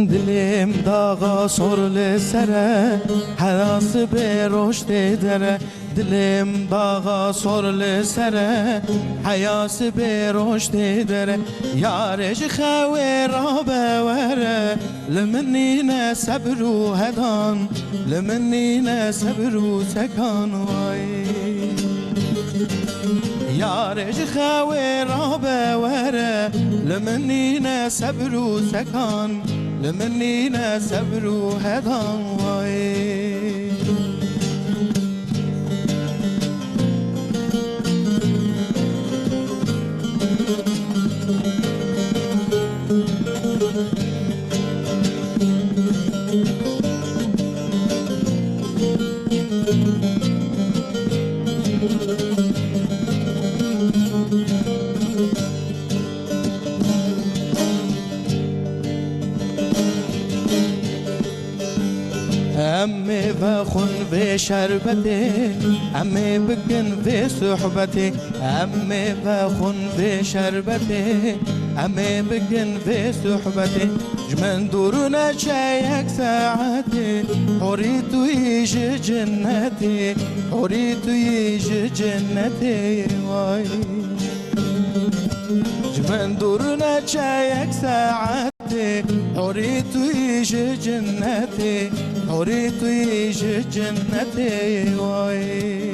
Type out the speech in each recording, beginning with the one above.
دلم داغا سرل سره حراس به رشد دره دلم داغا سرل سره حیاس به رشد دره یارش خوی را بوره لمنین صبر و هدان لمنین صبر و سکان وای یارش خوی را بوره لمنین صبر و سکان لمنین صبر و هدان وای امي بخون في شربتي امي بكن في صحبتي امي بخون في شربتي امي بكن في صحبتي جمن دورنا شايك ساعتي حريت يجي جنتي حريت يجي جنتي واي جمن دورنا شايك ساعتي حريت يجي جنتي حريت يجي جنتي واي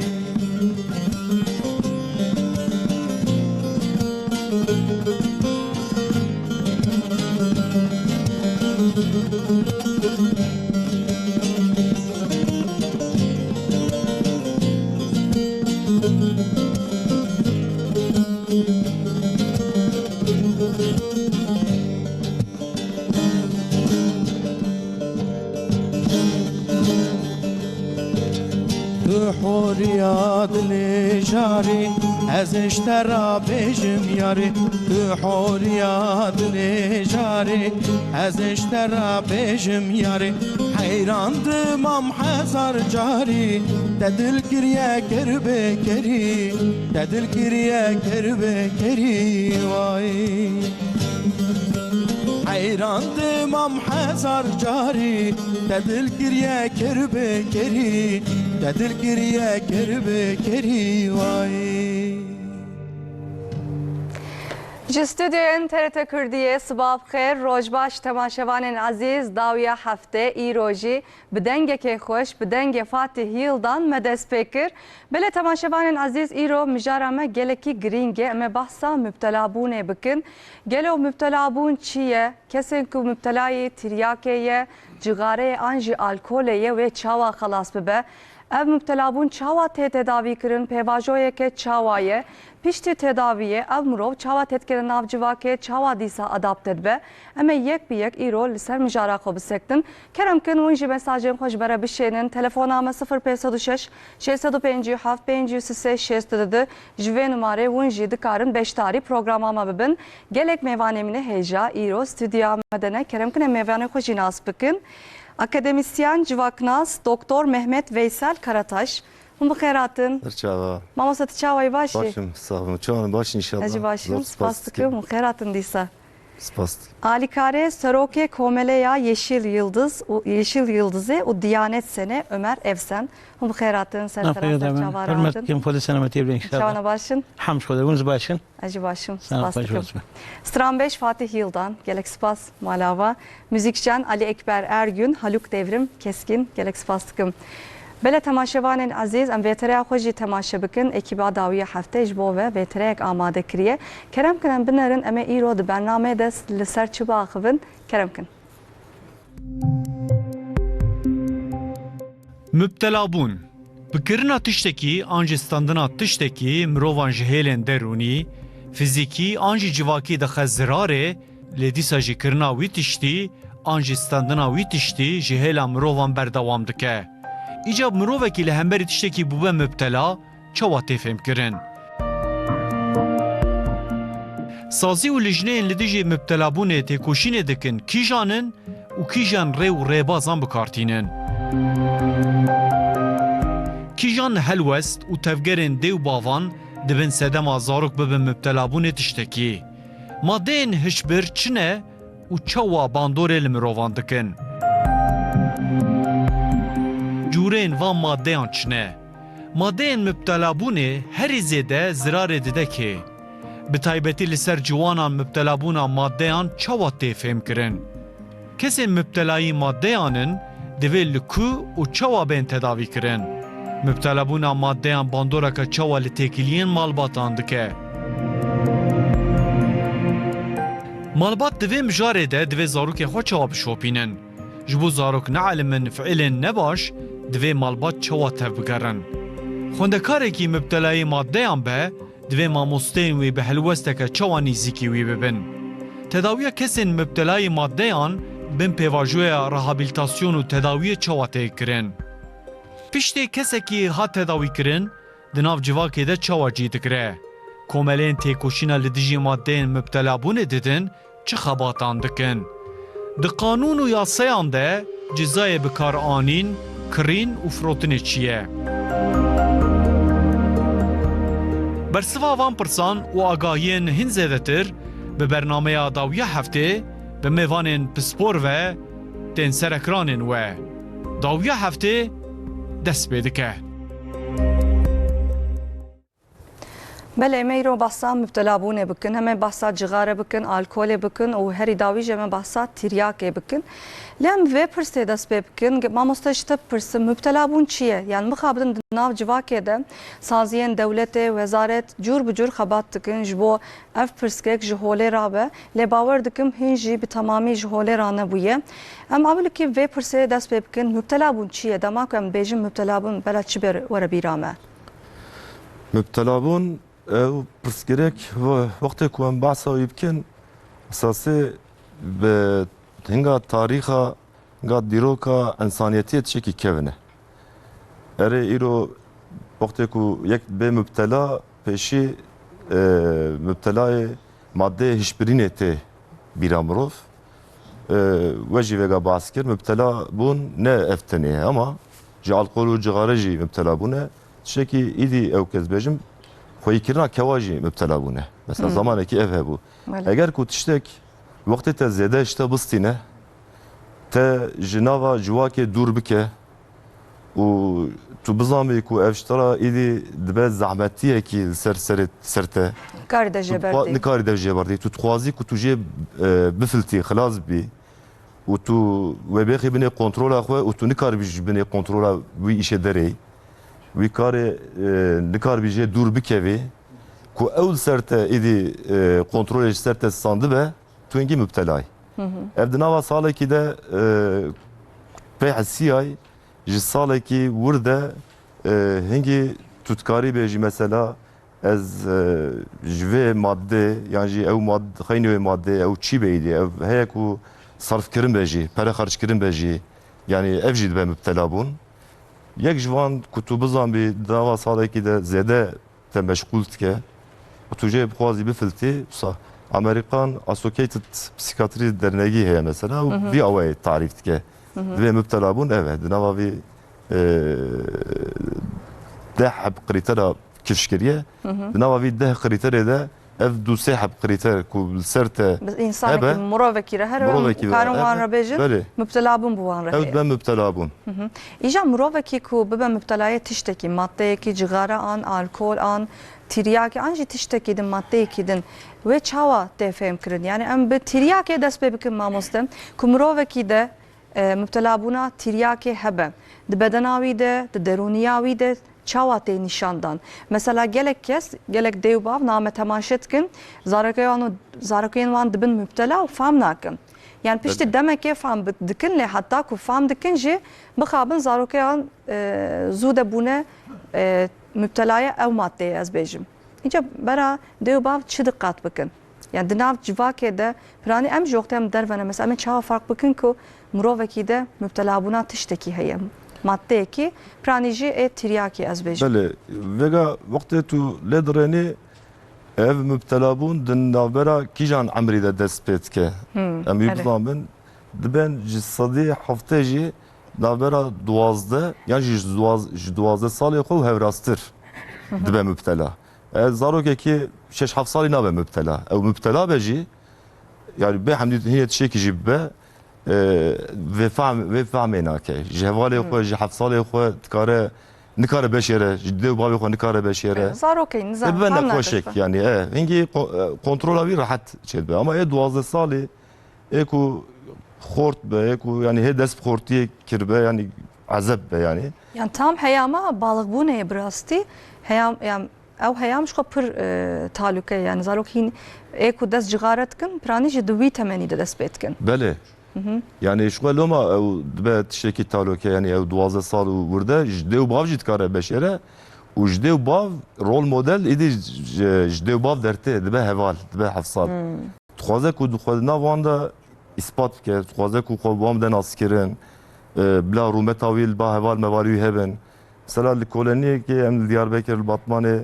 حورياد لجاري ازش ترى بجم ياري حورياد لجاري ازش ترى بجم ياري حيران دمام حزر جاري تدل كريا كربي كري تدل كريا كربي كري واي حيران دمام حزر جاري تدل كريا كربي كري تدل كريا كربي كري واي جستودیوین TRT کردیه صبح بخیر روزباش تماشاوان عزیز داویا هفته ای روزی بدنگ که خوش بدنگ فاتح یلدان مدست پیکر بله تماشاوان عزیز ای رو مجارمه گلکی گرینگه اما بحثا مبتلا بونه بکن گلو مبتلا بون چیه کسی که مبتلای تریاکیه جغاره آنجی الکلیه و چاوا خلاص ببه ev müptelabun çawa te tedavi kirin pevajoye ke çawaye pişti tedaviye ev murov çawa tetkirin navcivake çawa disa adapted be eme yek bir yek iro liser mijara xo bisektin keremkin unji mesajın xoş bere bişenin telefoname 0506 657 536 dedi jve numare unji dikarin 5 tarih programama bibin gelek mevanemine heja iro stüdya medene keremkin mevane xoş nas bikin akademisyen Civaknas Doktor Mehmet Veysel Karataş. Bu xeyratın. Çava. Mama satı çavayı başı. Başım sağ olun. Çavanın başı inşallah. Hacı başım. Spastıkı bu xeyratın disa. Spastık. Alikare Saroke Komeleya Yeşil Yıldızı o Diyanet Sene Ömer Evsen. Bu xeyratın ser taraftar çavaratın. Hürmet kim polis selamet evren inşallah. Çavana başın. Hamd şoder bunuz başın. Hacı başım. Spastıkı. Stranbeş Fatih Yıldan. Gelek spas malava. Müzikçen Ali Ekber Ergün. Haluk Devrim Keskin. Gelek spastıkım. بله تماشاوان عزیز ام ویتریا خوشی تماشا بکن اکیبا داویه هفته جبو و ویتریک آماده کریه کرم کنن بنرن اما ایرو د برنامه دست لسر چبا خبن کرم کن مبتلا بون بکرنا تشتکی آنجی ستاندنا تشتکی مروان جهیلن درونی فیزیکی آنجی جواکی دخل زراره لدیسا جی کرنا وی تشتی آنجی ستاندنا وی تشتی جهیلا مروان بردوام دکه İcab mirovekî li hemberî tiştekî bûbe müptela çawa tê fêmkirin. Sazî û lijneyên li dijî müptelabûnê têkoşînê dikin kîjanin û kîjan rê û rêbazan bikartînin. Kîjan helwest û tevgerên dê û bavan dibin sedema zarok bibin müptelabûnê tiştekî. Madeyên hişbir çi ne û çawa bandorê li mirovan dikin. Cûrên van maddeyan çi ne? Maddeyên müptelabûnê herî zêde zirarê dide kê. Bi taybetî li ser ciwanan müptelabûna maddeyan çawa tê fêm kirin? Kesên müptelayî maddeyanin divê li ku û çawa bên tedavî kirin? Müptelabûna maddeyan bandoreka çawa li têkiliyên malbatan dike? Malbat divê mijarê de divê zarokê xwe çawa bişopînin? Ji bo zarok neelimin fiilên nebaş, divê malbat çawa tev bigerin? Xwendekarekî müptelayî maddeyan be, divê mamosteyên wê bi helwesteke çawa nîzîkî wî bibin. Tedawiya kesên müptelayî maddeyan bin pêvajoya rehabilitasyon û tedawiyê çawa tê kirin? Piştê kesekî hat tedawî kirin, di nav civakê de çawa cî dikire? Komelên têkoşîna li dijî maddeyên müptelabûnê didin, çi xebatan dikin? Di qanûn û yasayan de cezayê bikar anîn, kirîn û firotinê çi ye? Bersiva van pirsan û agahiyên hin zêdetir bi bernameya dawiya heftê bi mêvanên pispor ve tên ser ekranên we. Dawiya heftê dest pê dike. بله میرو بحثا مبتلابونه بکن همه بحثا جغاره بکن الکل بکن و هری داوی جمع بحثا تریاکه بکن لام و پرسه دست بکن ما مستشت پرسه مبتلابون چیه یعنی مخابدن ناو جواکه ده سازیان دولت وزارت جور بجور خبات دکن جبو اف پرسکک جهوله رابه لباور دکم هنجی به تمامی جهوله رانه بویه ام اول کی و پرسه دست بکن مبتلابون چیه دما کم بیجم مبتلابون بلا چی بر ور بیرامه مبتلابون او پرسگرک و وقتی که من بحثا یبکن اساسه به هنگا تاریخا هنگا دیروکا انسانیتی تشکی کونه اره ایرو وقتی که یک به مبتلا پیشی مبتلای ماده هشبرینه ته بیرامروف وجی وگا بحث کرد مبتلا بون نه افتنیه اما جی الکل و جغاره جی مبتلا بونه تشکی ایدی او کز بجم خوی کردن کواجی مبتلا بونه مثلا زمانی که اف بو اگر کو تشتک وقتی تا زیاده اشتا بستینه تا جناوا جواک دور بکه و تو بزامی کو افشترا ایدی دبه زحمتیه کی سرته کاری ده جبردی نکاری ده جبردی تو تخوازی کو تو جه بفلتی خلاص بی و تو و بخی بینه کنترل اخوه و تو نکاری بینه کنترل وی ایشه داری وی کار نکار بیجه دور بکوی کو اول سرته ایدی کنترلش سرته sandı به تو اینگی مبتلای evdinava salı ki de peyhsiyay ji salı ki burada hangi tutkari beji mesela ez jve madde yani ev madde khayni madde ev çi beydi ev heye ku sarf kirin beji para harç kirin beji yani ev jid be müptela bun یک جوان کتوبزان بی داوا سالی که ده زیاده تمشغول که و توجه بخوازی بفلتی امریکان اسوسییتد پسیکاتری درنگی هست مثلا و بی اوای تعریف که دوی مبتلا بون evet نوا بی ده حب قریترا کشکریه نوا بی ده قریتره ده ev du sehab kriter ku serte insan ki muroveki re her karın wan rabejin müptelabun bu wan re evet ben müptelabun İja muroveki ku bebe müptelaya tişteki maddeyeki cigara an alkol an tiryaki anji tişteki din maddeyeki din ve çava tefem kirin yani em be tiryaki dest bebikin mamostem ku muroveki de müptelabuna tiryaki hebe de bedenavi de deruniyavi de çavatê nişandan. Mesela gelek kes, gelek devbav name temaşetkin, zarakeyên wan dibin müptela û fam nakin. Yani piştî demekê fam dikin lê heta ku fam dikin jî bixabin zarokeyan zû de bûne müptelaya ew maddeyê ez bêjim. Înca bera devbav çi diqat bikin. Yani di nav civakê de piranî em ji wextê em dervene mesela em çawa fark bikin ku mirovekî de müptelabûna tiştekî heye. madde ki praniji tiryaki ez bejim. Bele vega vakti tu ledreni ev müptelabun din navbera kijan amri de dest pet ke. Em yublamın diben cisadi hafteci navbera duazde yani duazde sali xo hevrastır dibe müptela. Zarok ki 6-7 sali nabe müptela. Ev müptela beji yani be hamdi hiye tişeki jibbe ve fahme nake. Jehvale xwe ji hafsale xwe dikare nikare beşere, ciddi babi xwe nikare beşere. Zarokey nizam. Ben tam de nadir koşek be. yani hingi kontrola bir rahat çelbe ama 12 sali ku xort be ku yani he dest xortiye kirbe yani azab be yani. Yani tam heyama balık bu neye brasti? Heyam yani ev heyam şu pır taluke yani zarokin eko dest cigaretkin prani ji duvi temeni de dest betkin. Bele. Yani şu loma be tişeki taluke yani 12 sal burada jdev bav jitkare beşere u jdev bav rol model idi jdev bav derte de be heval de be hafsal. Txwaze ku duxwazina vanda ispat ke txwaze ku xwabam den askirin bla rumet avil ba heval mevalü hebben. Mesela li koloniye ki em Diyarbakır Batmanê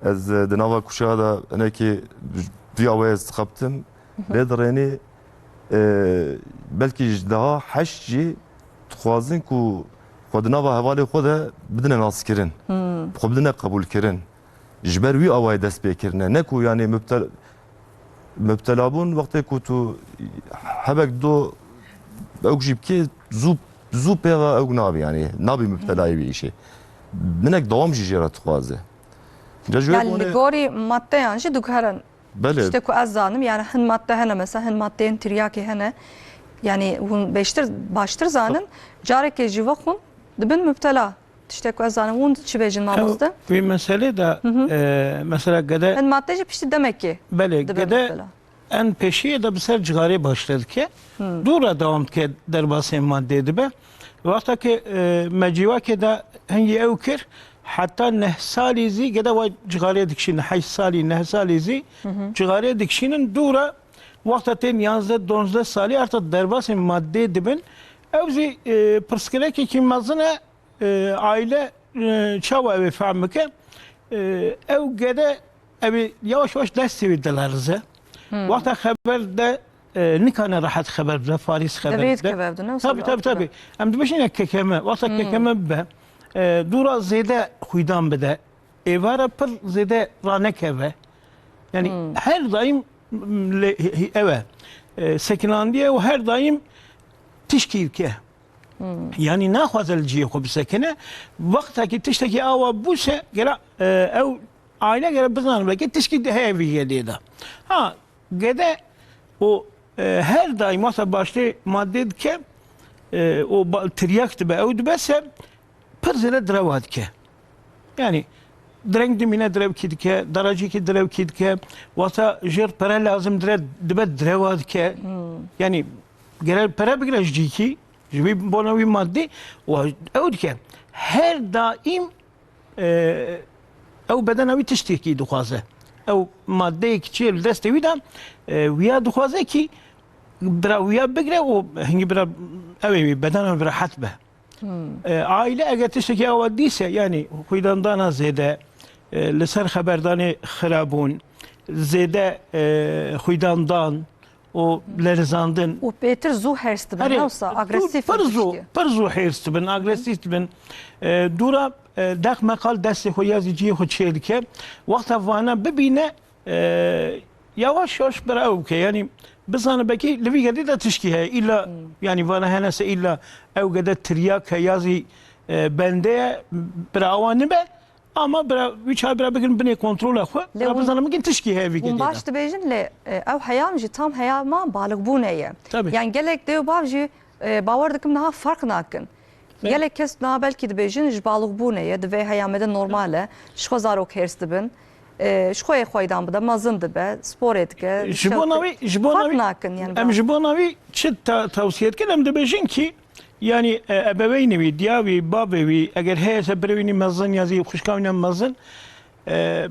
ez di nava kuşağa da henekî duya we ez xaptim lê direnî belkî ji daha heşt jî dixwazin ku xwe di nava hevalê xwe de bidine naskirin xwe bidine qebûlkirin ji ber wî awayê dest pêkirine ne ku yani müptelabûn wextê ku tu hebek do ew jî bikê zû pêva ew nabî yani nabî müptelayî wî îşê minek dawam jî jê re dixwaze. Yani li gori madde yani ji dukharan. Bele. İşte ku ez zanim yani hin madde hene mesela hin maddeyin tiryaki hene yani hun beştir baştır zanın careke jiva xun dibin müptela. İşte ku ez zanim hun çi bejin mamızdı. Bir mesele de mesela gede Hin madde ji pişti demek ki. bele Dibin gede müptela. en peşiye de bir ser cigare başladı ki dura devam ki derbası madde dibe. Vakta ki meciva ki de hangi evkir hatta nehsalizi gede ve cigare dikşinin hay sali nehsalizi cigare dikşinin dura vakta ten yazdı donzda sali artık derbası madde dibin evzi pırskire ki mazına aile çava evi fahmike ev gede evi yavaş yavaş ders seviyelerinize vakta haber de nikane rahat haber de Faris haber Devlet de kevevdi ne? tabi hem de başına kekeme vakta kekeme be dura zede huydan bede evara pır zede ranek eve yani her daim eve sekinandiye o her daim tişkilke yani ne hazelciye ko bisakene vakta ki tişteki ava bu se gera ev aile gera bizan belki tişkil de hevi geldi ha gede o her daim masa başta madde ki o tiryak be ev bese pırzele drevad ki yani dreng dimine drev kidke daracı ki drev kidke vasa jer para lazım drevad ki yani genel para bir ki jibi bonavi madde o ev ki her daim ev bedena tişteki duhaze ev madde kiçil destevi de viya duhaze ki bra viya bigre o hangi bra evi bedena bir rahat be aile eğer tişteki avadiyse yani huydandan zede لسر خبردانی خرابون زده خویداندان و لرزاندن O beter zu herst ben olsa agresif. پرزو حرست بن agresif بن دورا داخل مقال دست خو yazıcıya خو چیل که وقت وانا ببینه yavaş yavaş براو که yani بزانه بکی لوی گدی دا تشکیه ایلا yani وانا هنسه ایلا او گده تریاک yazı bende براوانه به ama üç ay beraber gün beni kontrol akı. Beraber zanımı gin tişki hevi geliyor. Başta bejinle ev hayamcı tam hayama balık bu neye? Tabii. Yani gelek dev bavcı bavardıkım daha fark nakın. Gelek kes daha belki de bejin balık bu neye? De ve hayamede normale. Şu zarok herstibin. Şu koy koydan bu da mazındı be. Spor etke. Jibonavi nakın yani. Em jibonavi çit tavsiye etken hem de bejin ki yani ebeveyni vi, diyavi, babevi, eğer heyse birevini mazın yazı, kuşkavinen mazın,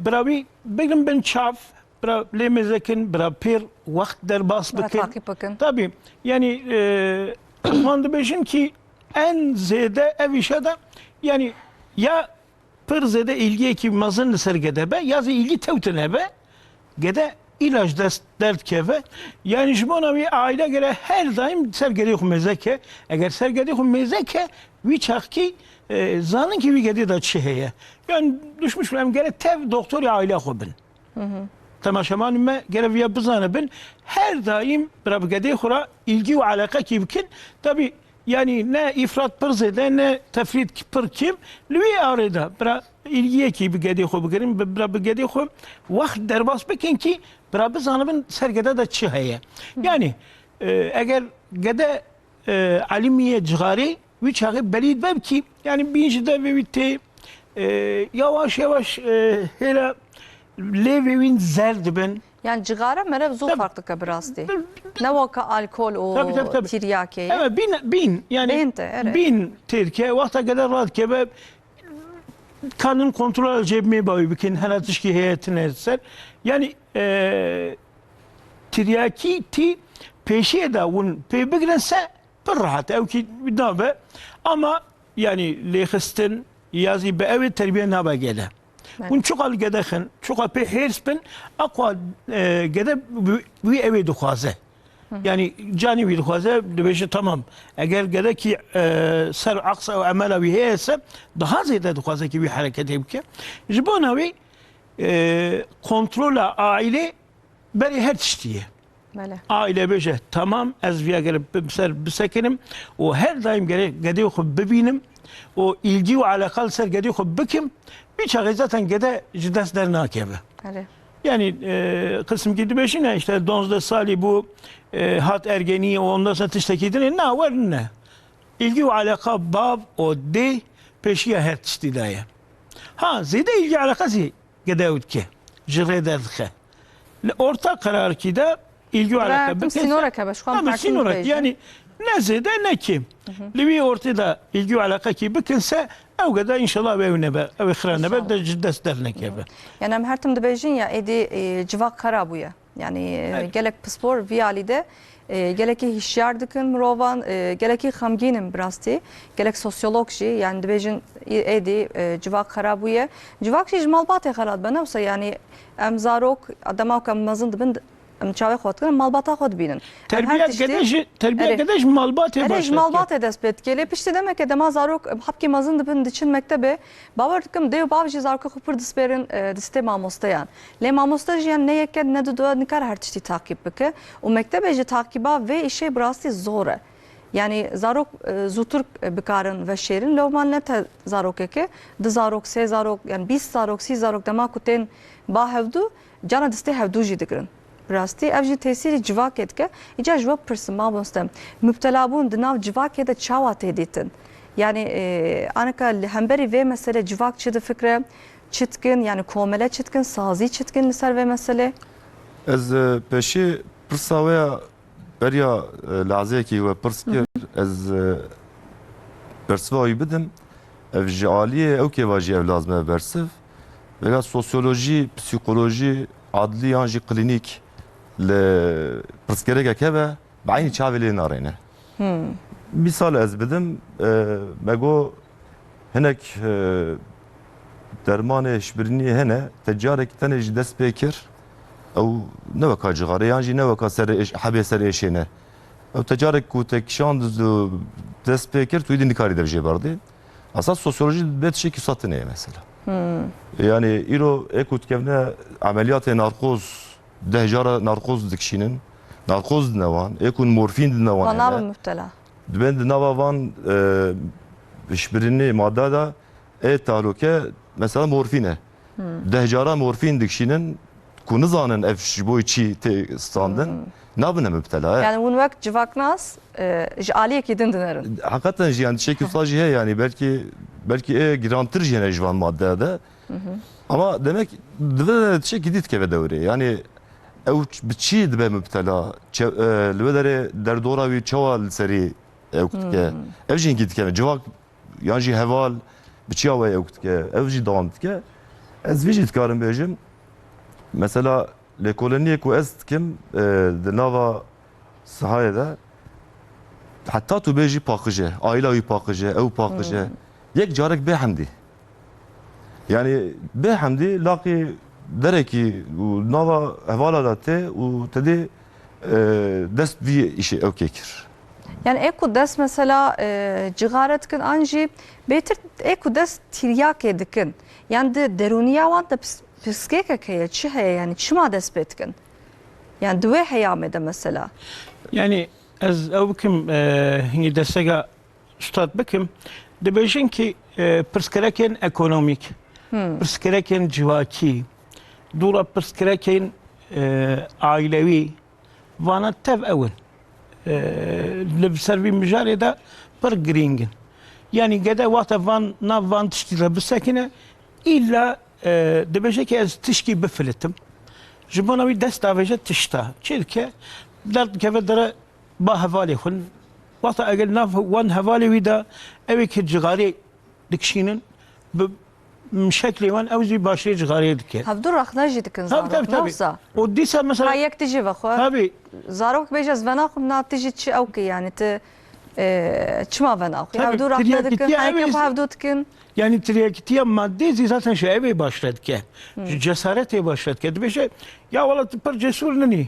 biravi, begrim ben çaf, bira lemezekin, bira pir, vakt derbas bakın. Takip bakın. Tabii, yani mandı beşin ki en zede ev işe de, yani ya pir zede ilgiye ki mazın sergede be, yazı ilgi tevtine be, gede ilaç dert keve yani jmonavi aile göre her daim sergedi mezeke eğer sergedi mezeke viçak ki zanın ki vigedi da çiheye yani düşmüş benim gere tev doktor aile xobin temaşaman me gereviye bizane bin her daim brabgede xura ilgi ve alaka ki bikin tabi yani ne ifrat pır zede ne tefrit pır kim lüye arada bra ilgiye ki bir gede xo bigirin bra bir gede xo vakt derbas bikin ki bra bizane bin sergede de çi heye yani eğer gede alimiye cigari ve çağı belid beb ki yani birinci ve bitti yavaş yavaş hele levin zerd ben Yani cigara merev zor farklı kabrasti. Ne vaka alkol o Tabii. tiryaki. evet bin yani Bin de, evet. bin Türkiye vakta kadar rahat ki ve kanun kontrol cebime bağlı bikin her tişki heyetine etser yani tiryaki ti peşiye da un pe bigrense bir rahat ev ki bir ama yani lehisten yazı be ev terbiye naba gele. Un çok al gedexin, çok al pe herspen akwa gede bu evi duhaze. Yani cani bir duhaze debeşe tamam. Eğer gede ki ser aksa ve amela bir heyse daha ziyade duhaze ki bir hareket yapke. Jibona ve kontrola aile beri her tiştiye. Böyle. Aile beşe tamam ez viya gelip ser bisekinim o her daim gede oku bebinim o ilgi ve alakalı ser gede oku bikim bir çağı zaten gede ciddes derna kebe. Böyle. Yani kısım gidi beşine işte donzda sali bu hat ergeni ondan sonra tiştekidine ne var ne ilgi ve alaka bab o de peşiye her tiştidaya ha zede ilgi alakası gede utke jire derdike orta karar ki de ilgi ve alaka Bıraktım sinora kebe. Şu an Tabii farklı sinora bir yani ne zede ne kim. Livi ortada ilgi ve alaka ki bikinse ev kadar inşallah evine be ev khirane be de ciddes dernek ebe. Yani em her tim dibêjin ya êdî civak xera bûye. Yani gelek pispor viyalî gelekî hişyar dikin mirovan, gelekî xemgînin bi rastî, gelek sosyolog jî yani dibêjin êdî civak xera bûye. Civak jî ji malbatê xera dibe newsa yani em zarok adema ku em mezin dibin em çavê xwe dikin malbata xwe dibînin. Terbiye gedeş malbatê Erê başlar. ji malbatê dest pê dike lê piştî demek e dema zarok hepkê mezin dibin diçin mektebê bawer dikim dêw bav jî zarokê xwe pir dispêrin distê mamosteyan lê mamoste jî ne yeke ne du nikare her tiştî takip bike û mektebê jî takiba vê îşê bi rastî zor e yani zarok zûtir bikarin veşêrin lewman ne te zarokeke di zarok sê zarok yani 20 zarok 30 zarok dema ku tên ba hevdû cana distê hevdû jî dikirin rastî ev jî tesîrî civakê dike îca ji we pirsim mabostem müptela bûn di nav civakê de çawa tê dîtin yani aneka li hemberî vê mesele civak çi difikre çi dikin yani komele çi dikin sazî çi dikin li ser vê mesele Ez peşê pirsa we ya beriya lazeyekî we pirs kir ez bersiva wî bidim ev ji aliyê ew kêva jî ev lazim e bersiv vega sosyolojî, psikolojî, adlî yan jî klînîk li pirsgerekek hebe bi aynî çavê lê narêne. Misal ez bidim me got hinek dermanê hişbirîniyê hene te carekî tenê jî dest pê kir ew ne weka cigarê yan jî ne weka hebê ser êşê ne. Ew te carek ku te kişand dest pê kir tu yê nikarî dev jê berdê. Asas sosyolojî bê tişekî wisa tinê ye mesela. Yani îro êku dikevne ameliyatê narkoz deh jara narkoz dikişînin narkoz di nevan êku morfîn di nevan van nabin hene müptela dibên di nava van hişbirînê madde da ê tahluke mesela morfîn e deh jara morfîn dikişînin ku nizanin ev ji bo çî tê standin nabine müptela yani hûn wek civak nas ji aliyekî din dinerin hakikaten jî yani tişekî wisa jî heye yani belkî girantir jî hene ji van maddeye de ama demek divê tişekî dît keve dewrê yani ew bi çî dibe müptela li vê derê derdora wî çawa li serî ew dike ev jî hingî dike civak yan jî heval bi çiya we ew dike ev jî dawam dike ez vî jî dikarim bêjim mesela lê koloniyê ku ez dikim di nava sihayê de heta tu bêjî paqij e aîla wî paqij e ew paqij e yek carek bê hemdî yani bê hemdî laqî derekî û nava hevala da tê û tedê dest vî îşê ew kê kir. yani êku dest mesela cigare dikin an jî bêtir êku dest tiryakê dikin yani di derûniya wan de piskeke ye çi heye yani çima dest petkin? Yani duve heyamede mesela. Yani ez ev bikim hingi destega üstad bikim dibêjin ki pirsgirêkên ekonomîk, pirsgirêkên civakî, dûra pirsgirêkên ailewî vana tev ew in. Li ser vî mijarê de pir girîng in. Yani gede wata van nav van tiştî re bisekine illa dibêje ki ez tişkî bifilitim. Ji bona wî dest avêje tişta. Çi dike? Derdikeve dere ba hevalê xwe. Wata eger nav wan hevalê wî de ew ê ki cigarê dikişînin bi şeklê wan ew jî başê cigarê dike. Hevdur raxna jî dikin Tabii zarok tabii. navsa. O dîsa mesela Ha yek tijî ve xwe. tabii Zarok bêje ez vena xwe na tijî çi ew ki yani te çima vena xwe. Tabii, Hevdur raxna tiryakî dikin, tiya heke ev xwe hevdur dikin. yani tiryakîtiya maddê zî zaten şey evê başladike. Cesaretê başladike. Dibêje ya wala tu pir cesur ninî.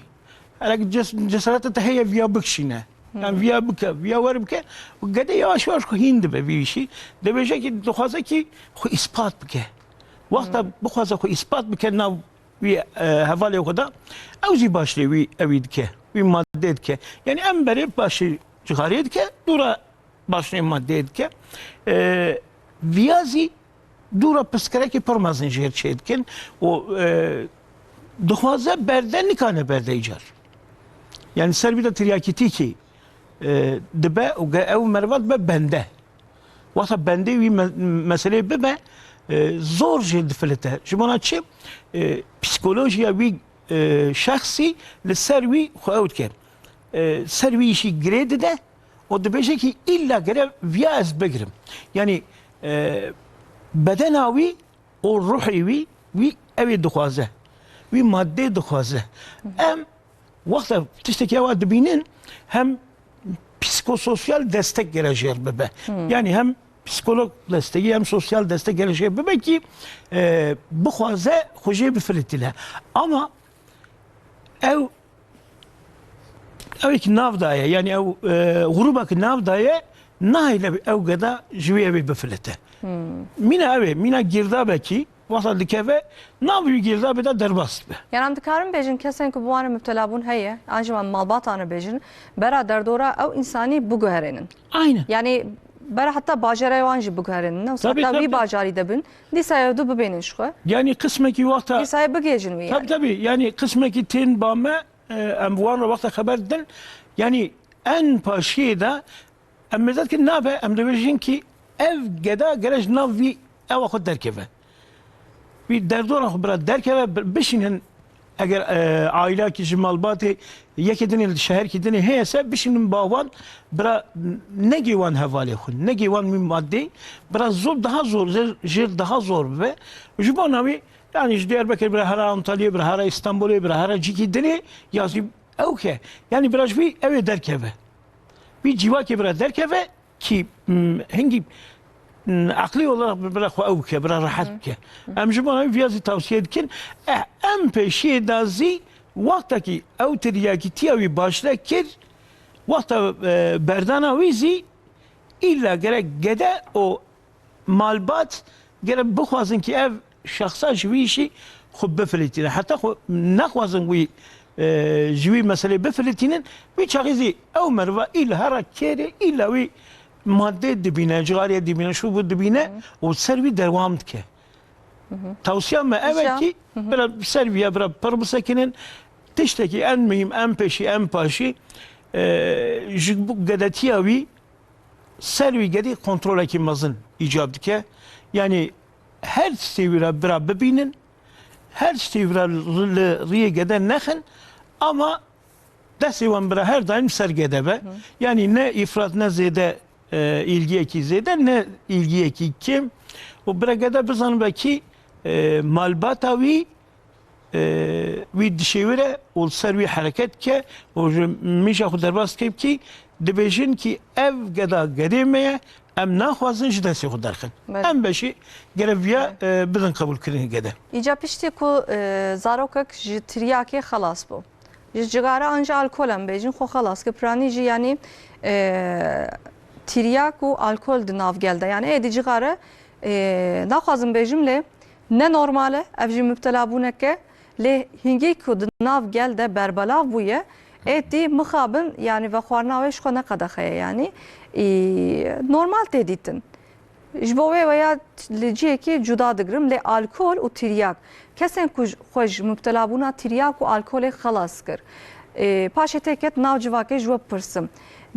Eger cesaret te heye viya bikişîne. Yani viya bike, viya wer bike. Gede yavaş yavaş hîn dibe vî işî. Dibêje ki dixwaze ki xwe ispat bike. Wexta bixwaze xwe ispat bike nav wî hevalê xwe de ew jî başlê wî evî dike. Wî maddê dike. Yani em berê başê cigarê dike, dûra başê maddê dike. Viyazî dûra piskirekî pir mezin jêr çê dikin û dixwaze berde nikane berde îcar. Yani ser bir de tiryakîtî ki dibe û ew merve dibe bende. Wata bende wî meselê bibe zor jê difilite. Ji bona çi psikolojiya wî şexsî li ser wî xwe ew dike. Ser wî îşî girê dide û dibêje ki illa gere viya ez bigirim. Yani bedena wî û ruhê wî evê dixwaze. Wî maddê dixwaze. Em wexta tiştekî ewa dibînin hem psikososyal destek gere jêr bibe. Yani hem psikolog desteği hem sosyal destek gere jêr bibe ki bixwaze xwe jê bifilîtîne. Ama ew evekî nav daye yani ew grubekî nav daye nahile ew geda ji wî evê bifilite. Mîna evê mîna girdabekî wexta dikeve nav wî girdabê de derbas be. Yani em dikarin bêjin kesên ku bi wan re müptela bûn heye, an jî malbatan re bêjin, bera derdora ew însanî biguherînin. Aynen. Yani bera hatta bajarê wan jî biguherînin. Tabii, Hatta tabii. wî bajarî de bin, dîsa ew du bibênin ji xwe. Yani kısmeki wexta Dîsa ew bigêjin wî yani. tabii yani kısmeki tên bame em wan re wexta xeber din yani en paşiyê de em mezet ki nabe em dibêjin ki ev geda gerek nav wî ewa xwe derkeve. Wî derdora xwe bira derkeve bişînin eger ailekî ji malbatê yekê dinê li şeherkî dinê heyese bişînin bawan bira negî wan hevalê xwe negî wan wî maddê bira zor daha zor jêr daha zor be ji bona wî yani ji Diyarbekir bira hera Antalya'ya bira hera İstanbul'a bira hera cikî dinê yazî ew ke yani biraz wî evê derkeve. Wî civakê bira derkeve ki hingî akli olarak bira xwe ew bike bira rahat bike. Em ji bona viyazî tavsiye dikin em pêşiyê da zî wextekî ew tiryakîtiya wî başle kir wexta berdana wî zî illa gerek gede o malbat gerek bixwazin ki ev şexsa ji wî işî xwe bifilîtîne. Heta xwe nexwazin wî ji wî meselê bifilîtînin wî çaxî zî ew merve illa hera kêrê illa wî madde dibine, cigareye dibine, şu bu dibine o servi devam dike. Tavsiyem mi? Evet ki biraz serviye biraz pır sekinin tişteki en mühim, en peşi, en paşi bu gadetiyavi servi gedi kontrol ekimazın icab dike. Yani her sevire biraz bebinin her sevire riye geden nexin ama desivan bira her daim sergedebe. Yani ne ifrat ne zede ilgiye ki zede ne ilgiye ki kim o bregede bizan belki malbatavi vi dişevire o servi hareket ke o mişa xuderbas ki dibêjin ki ev geda gedemeye em naxwazin ji destê xwe derxin. Em beşî gereviya bidin kabul kirin gede. İca piştî ku zarokek ji tiryakê xelas bû. Ji cigara anca alkol em bêjin xwe xelas ki piranî jî yanî tiryak û alkol di navgel de yani êdî cigara naxwazim bêjim lê Ne normale ev jî müptela bûneke lê hingê ku di nav gel de berbelav bûye êdî mixabin yani ve xwarina wê ji xwe neqedaxeye yani normal tê dîtin. Ji bo wê veya li ciyekê cuda digirim lê alkol û tiryak kesên ku xwe ji müptelabûna tiryak û alkolê xelas kir. Paşê têket nav civakê ji we pirsim.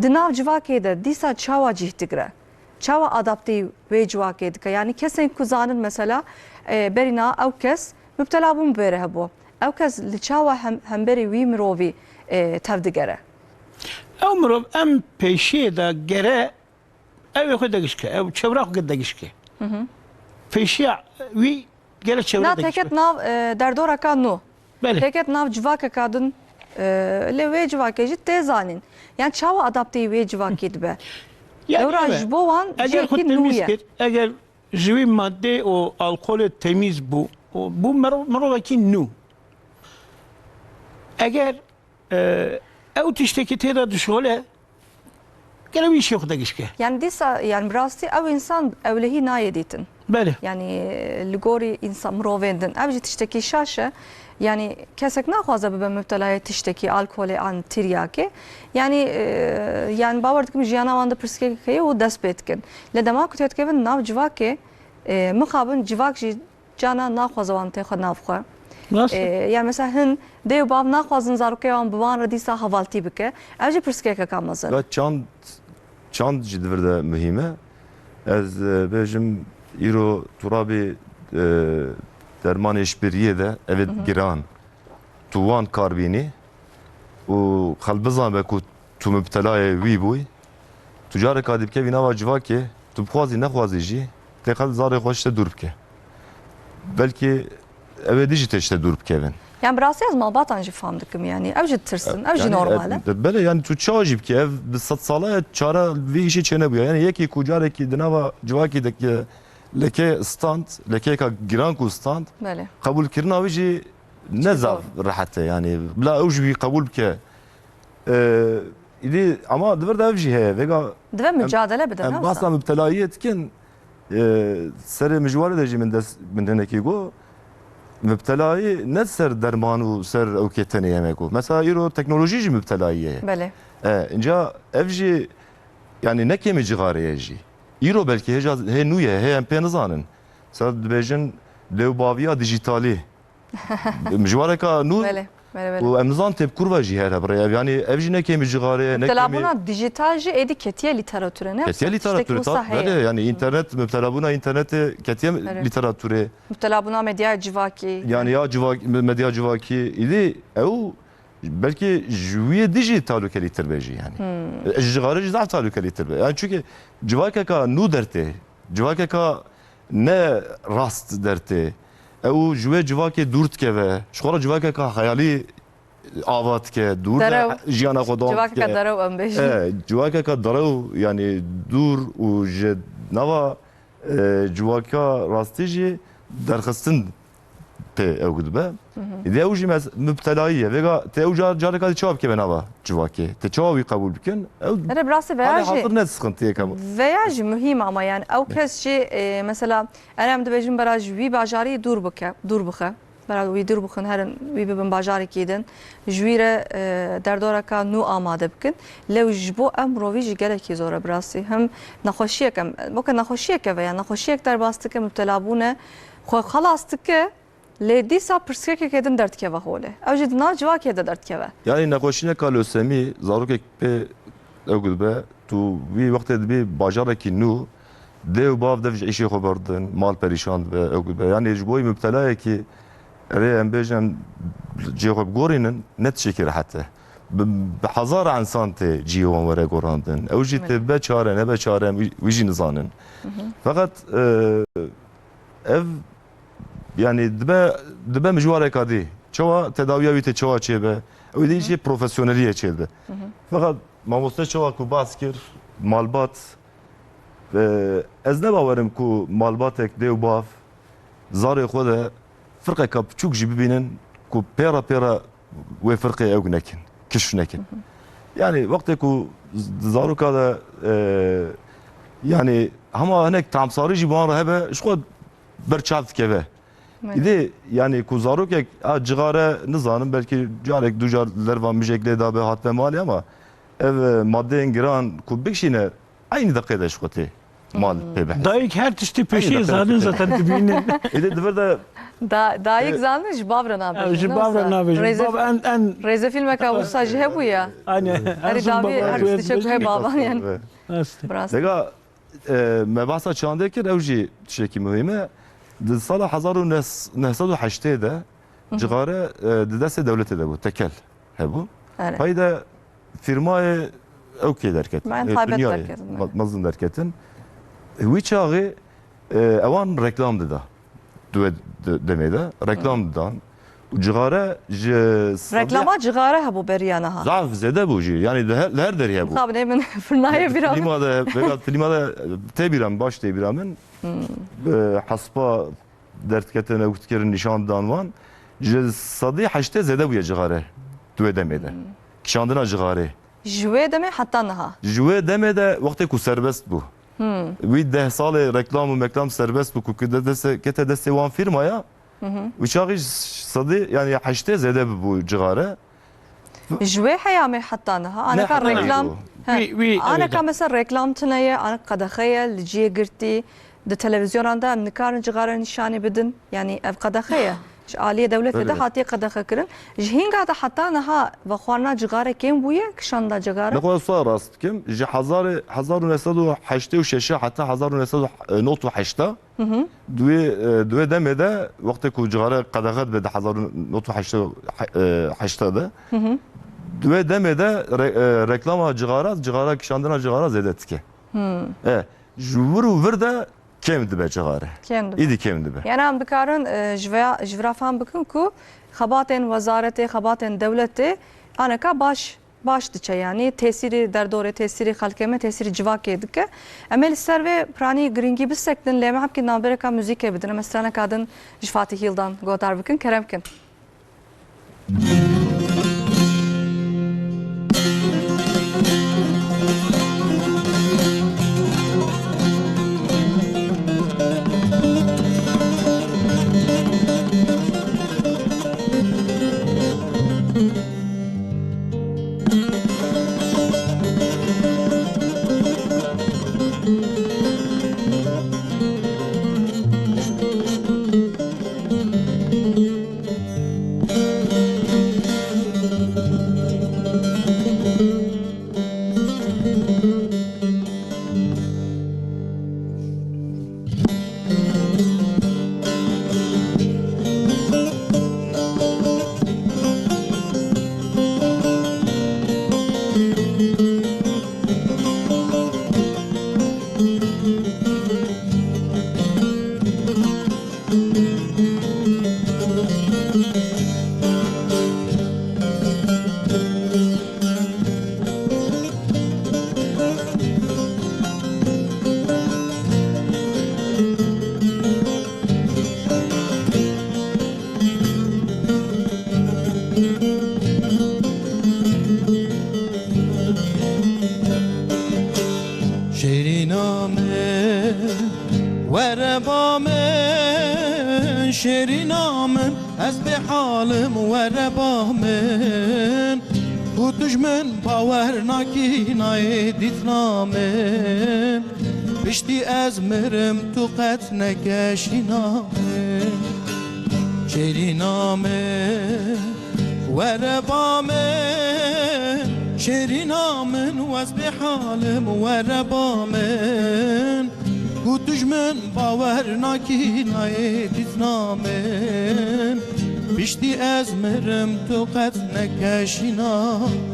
Di nav civakê de dîsa çawa cih digire. Çawa adapteyî wê civakê dike. Yani kesên ku zanin mesela berîna ew kes müptela bûn bêre hebû. Ew kes li çawa hemberî wî mirovî tev digere. Ew mirov em pêşiyê de gere ew xwe digişke, ew çewra xwe digişke. Pêşiya wî gere çewra Na digişke. teket nav derdoreka nû. Belê. Teket nav civakeka din lê wê civakê jî tê zanîn. Yani çawa adapteyî wê civakê dibe. Ewra ji bo wan eger xwe ciyekî temiz nû ye. kir, eger ji wî maddê û alkolê temiz bû, bû mirovekî nû. Eger ew tiştekî têda dişole gere wî şê xwe digişke. Yani dîsa yani bi rastî ew insan ewlehî nayê dîtin. Belê. Yani li gorî insan mirovên din. Ev jî tiştekî şaş e. Yani kesek naxwaze bibe müptelaya tiştekî alkolê an tiryakê. Yani bawer dikim jiyana wan de pirskekê heye û dest pê dikin. Li dema ku tê dikevin nav civakê mixabin civak jî cana naxwaze wan tê xwe nav xwe. Nasıl? Yani mesela hin dê û bav naxwazin zarokê wan bi wan re dîsa hevaltî bike. Ev jî pirskekeka mezin. Ya çand jî divir de mühim e. Ez bêjim îro turabê dermanê hişbiriyê de evet giran. Tu wan kar bînî û xel bizanbe ku tu müptelayê wî bûyî. Tu careka dibikevî nava civakê, tu bixwazî nexwazî jî tê xel zarê xwe ji te dûr bike. Belkî ev ê dijî tê ji te dûr bikevin. Yani bi rastî ez malbatan jî fam dikim yani. Ev jî tirsin, ev jî normal e. Belê yani tu çawa jî bike ev bi sed salaya çara vî îşê çênebuye. Yani yekî ku carekî di nava civakê de leke stand, lekeka giran ku stand Belê. قبولکردنا وی جی نزاف راحته يعني بلا اوج بي قبول بك ایدی اما دور ده وجه هي وگا Dibe mücadele bidin. ام basla müptelayet kin سر مجوار ده جی من دنکی گو müptelayı ne ser dermanu ser evketene yemek o. Mesela iro teknoloji jî müptelayı. Belê. Inca ev jî yani ne kemi cigariye jî. İro belki he nuye he em pê nizanin. Mesela dibêjin lewbaviya dijîtalî. Mijwareka nû Belê. Belê. û em nizan têpkurva jî here birê. Yani ev jî ne kemi cigariye ne kemi... Müptelabûna dijital jî êdî ketiye literatüre ne? Ketiye literatürü tabii. Yani internet, müptelabûna internete ketiye literatürü. Müptelabûna medya civakî. Yani ya medya civakî idi ew belki jüye dijî talûkelî tirbe jî yani. Jigare jî zaf talûkelî tirbe. Yani çünkü civakeka nû dertê, civakeka ne rast dertê. Ew ji wê civakê dûr dikeve. Ji xwe re civakeka hayalî ava dike, dûr de jiyana xwe dom dike. Civakeka derew em bêjin. Civakeka derew yani dûr û ji nava civaka rastî jî derxistin pê ew dibe. İdî ew jî müptelayî ye. Vêga te ew careka dî çawa bike nava civakê. Te çawa wî qebûl bikin. Ew Ere bi rastî veya jî hatır ne sıkıntıyê kem. veya jî mühîm ama yani ew kes jî mesela erem dibêjin bera ji wî bajarî dûr bixe. Bera wî dûr bixin herin wî bibin bajarekî din. Ji wî re derdoreka nû amade bikin. Lew ji bo em mirovî jî gelekî zor e bi rastî. Hem nexweşiyek em boke nexweşiyek veya nexweşiyek derbas dike müptelabûne xwe xelas dike. Lê dîsa pirskekekê din derdikeve holê. Ew jî di nav civakê de derdikeve. Yani nexweşîneka lösemî zarokek pê ew dibe tu wî wextê dibî bajarekî nû dê û bav dev ji îşê xwe berdin, mal perîşan dibe ew dibe. Yani ji bo müptelayekî erê em bêjin cê xwe bigorînin ne tişekî rehet e. Bi hezara insan tê ciyê wan were gorandin. Ew jî tê beçare ne beçare em wî jî nizanin. Feqet ev yani dibe mijwareka dî. Çawa tedawiya wî tê çawa çêbe. Ew dî jî profesyonelîye çêbe. Feqet mamoste çawa ku bas kir malbat ez ne bawerim ku malbatek dê û bav zarê xwe de firqeka biçûk jî bibînin ku pêra pêra wê firqê ew nekin, kiş nekin. Yani wextê ku zaroka de yani hema hinek tamsarî jî wan re hebe ji xwe berçav dikeve. İdi yani ku zarokek a cigare nizanim belki carek ducar lervan müjekle da be hat ve mali ama ev madde giran ku bikşine aynı dakikada şkoti mal pebe. Dayık her tişti peşi Aynı zadın zaten dibinin. İdi diver de Dayık zanmış babra nabej. Ji bavra nabejim. Bab en Reze filme kavusa jihe bu ya. aynı. Heri davi her tişte çek he baban yani. Bras. Dega me bahsa çande ki revji şeki mühime di sala 1908 de cigare di deste devlete de bu tekel hebu. Evet. Hayda firmayı okey derket. Ben taybet derketin. Mazın derketin. Wî çağı evan reklam dida. Duve demede reklam didan. Cigare ji Reklama cigare ha bu beriyana ha. zaf zede bu ji. Yani her deriye bu. Tabii ne fırnaya bir an. Filmada tebiram baş tebiramın haspa dertketen evtkerin nişan danvan ji sadi haşte zede bu cigare. Duve demede. Kişandına cigare. Jüve deme hatta naha. Jüve demede vakti ku serbest bu. Wî 10 salê reklam û meklam serbest bû ku kete destê wan firmaya wî çaxî sadî yani heştê zêde bû cigare. Jüve heya me hatta naha. Anaka hatta reklam. bu. Anaka mesela reklam tınaya, anak kadaxeye, liciye girti, de televizyonda nikarin cigare nişanı bidin. Yani ev kadaxeye. Aliye devlet de hatiye kadaxa kirin. Jihinga da hatta naha ve xwarna cigare kim buye kişanda cigare. Ne kadar sağ rast kim? Ji 1986 hatta 1998 duve demede vakti ku cigare kadaxet be 1988 da duve demede reklama cigara kişandına cigara zedetke. Juvuru virde kemdi be cigare. Kemdi. İdi kemdi be. Yani em dikarin jvira fan bikin ku xabatên wezareti, xabatên devletê aneka baş diçe yani tesiri derdore, tesiri xelkeme, tesiri civakê dike. Em ê li ser vê piranî giringî bisektin lê me hepkî navbereka müzîkê bidin. Em ê straneka din ji Fatih Yıldan gotar bikin, kerem bikin. شرینامن از به حالم و ربامن و دشمن باور نکی نایدیت نامن پشتی از مرم تو قط نکشینامن شرینامن و ربامن شرینامن و از به حالم و ربامن و دشمن باور نکی نایدیت نامن پشتی از مرم تو قط نکشینامن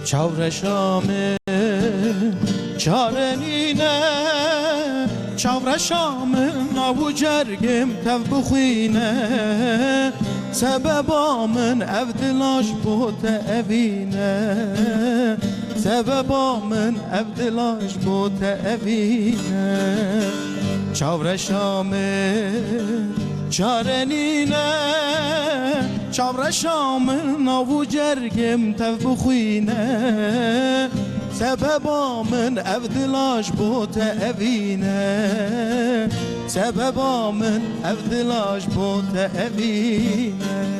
چاورشامن چارنینه چاورشامن ناو جرگم تف بخوینه سببامن افدلاش بوت اوینه سببامن افدلاش بوت اوینه چاورشامن چارنینه چاورشامن ناو جرگم تف بخوینه سببامن افدلاش بوت اوینه سببامن افدلاش بوت اوینه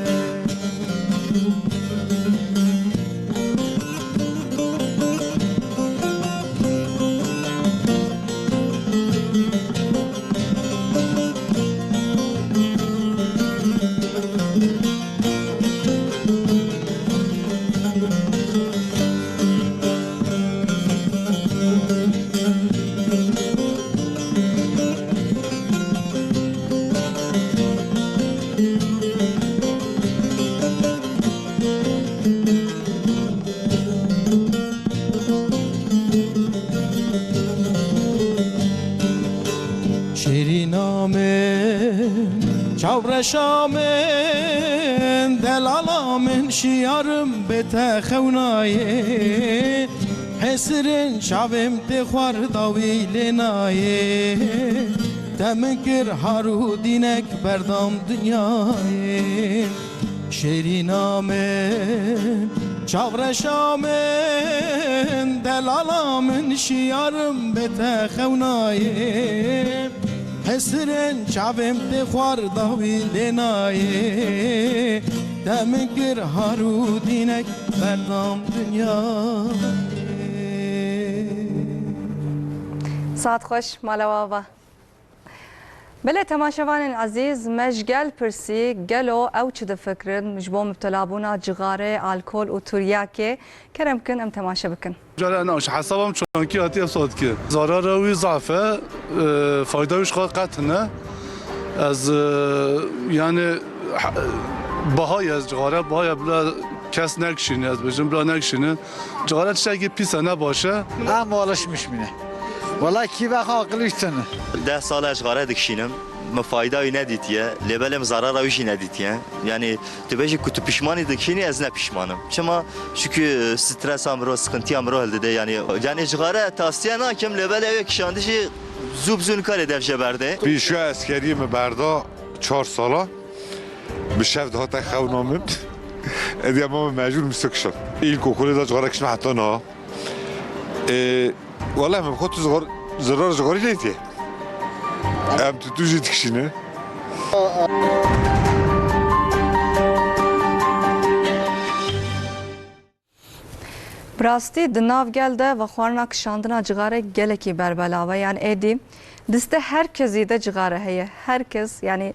چاورشامن دلالامن شیارم به تخونایه حسرن شاوم تخوار داویل نایه تمکر هارو دینک بردام دنیای شیرینامن چاورشامن دلالامن شیارم به تخونایه حسرن چاوم تخوار داوی لنایه دمگر هارو دینک بردام دنیا ساعت خوش مالوا بله تماشاوان عزیز مشگل پرسی گلو او چه فکرن مجبو مبتلابونا جغاره الکل و توریاکه کرم کن ام تماشا بکن جاره انا اش حسابم چون کی هاتی صوت کی زارا روی ضعفه فایدهش خود قطنه از یعنی بهای از جغاره بهای بلا کس نکشینه از بجم بلا نکشینه جغاره چه پیسه نباشه هم والش میشمینه والله کی بخ عقلش تنه 10 سال اشغاره دکشینم مفایده ندیتیه لبلم ضرر روشی ندیتیه یعنی تو بهش کت پشمانی دکشینی از نه پشمانم چما شکو استرس هم رو سخنتی هم رو هلده یعنی اشغاره تاسیه نه کم لبل اوی کشاندشی زوب زون کار دفشه برده پیشو اسکری مبردا 4 ساله به شفت هاتا خونامم ادی اما مجبور مستکشم این کوکوله دا جغاره کشم حتی نه والله من خود تو زرار جغاری نیتی هم تو جید کشینه براستی دناف گلده و خوارنا کشاندنا جغاره گلکی بربلاوه یعنی ایدی دسته هر کسی ده جغاره هیه هر کس یعنی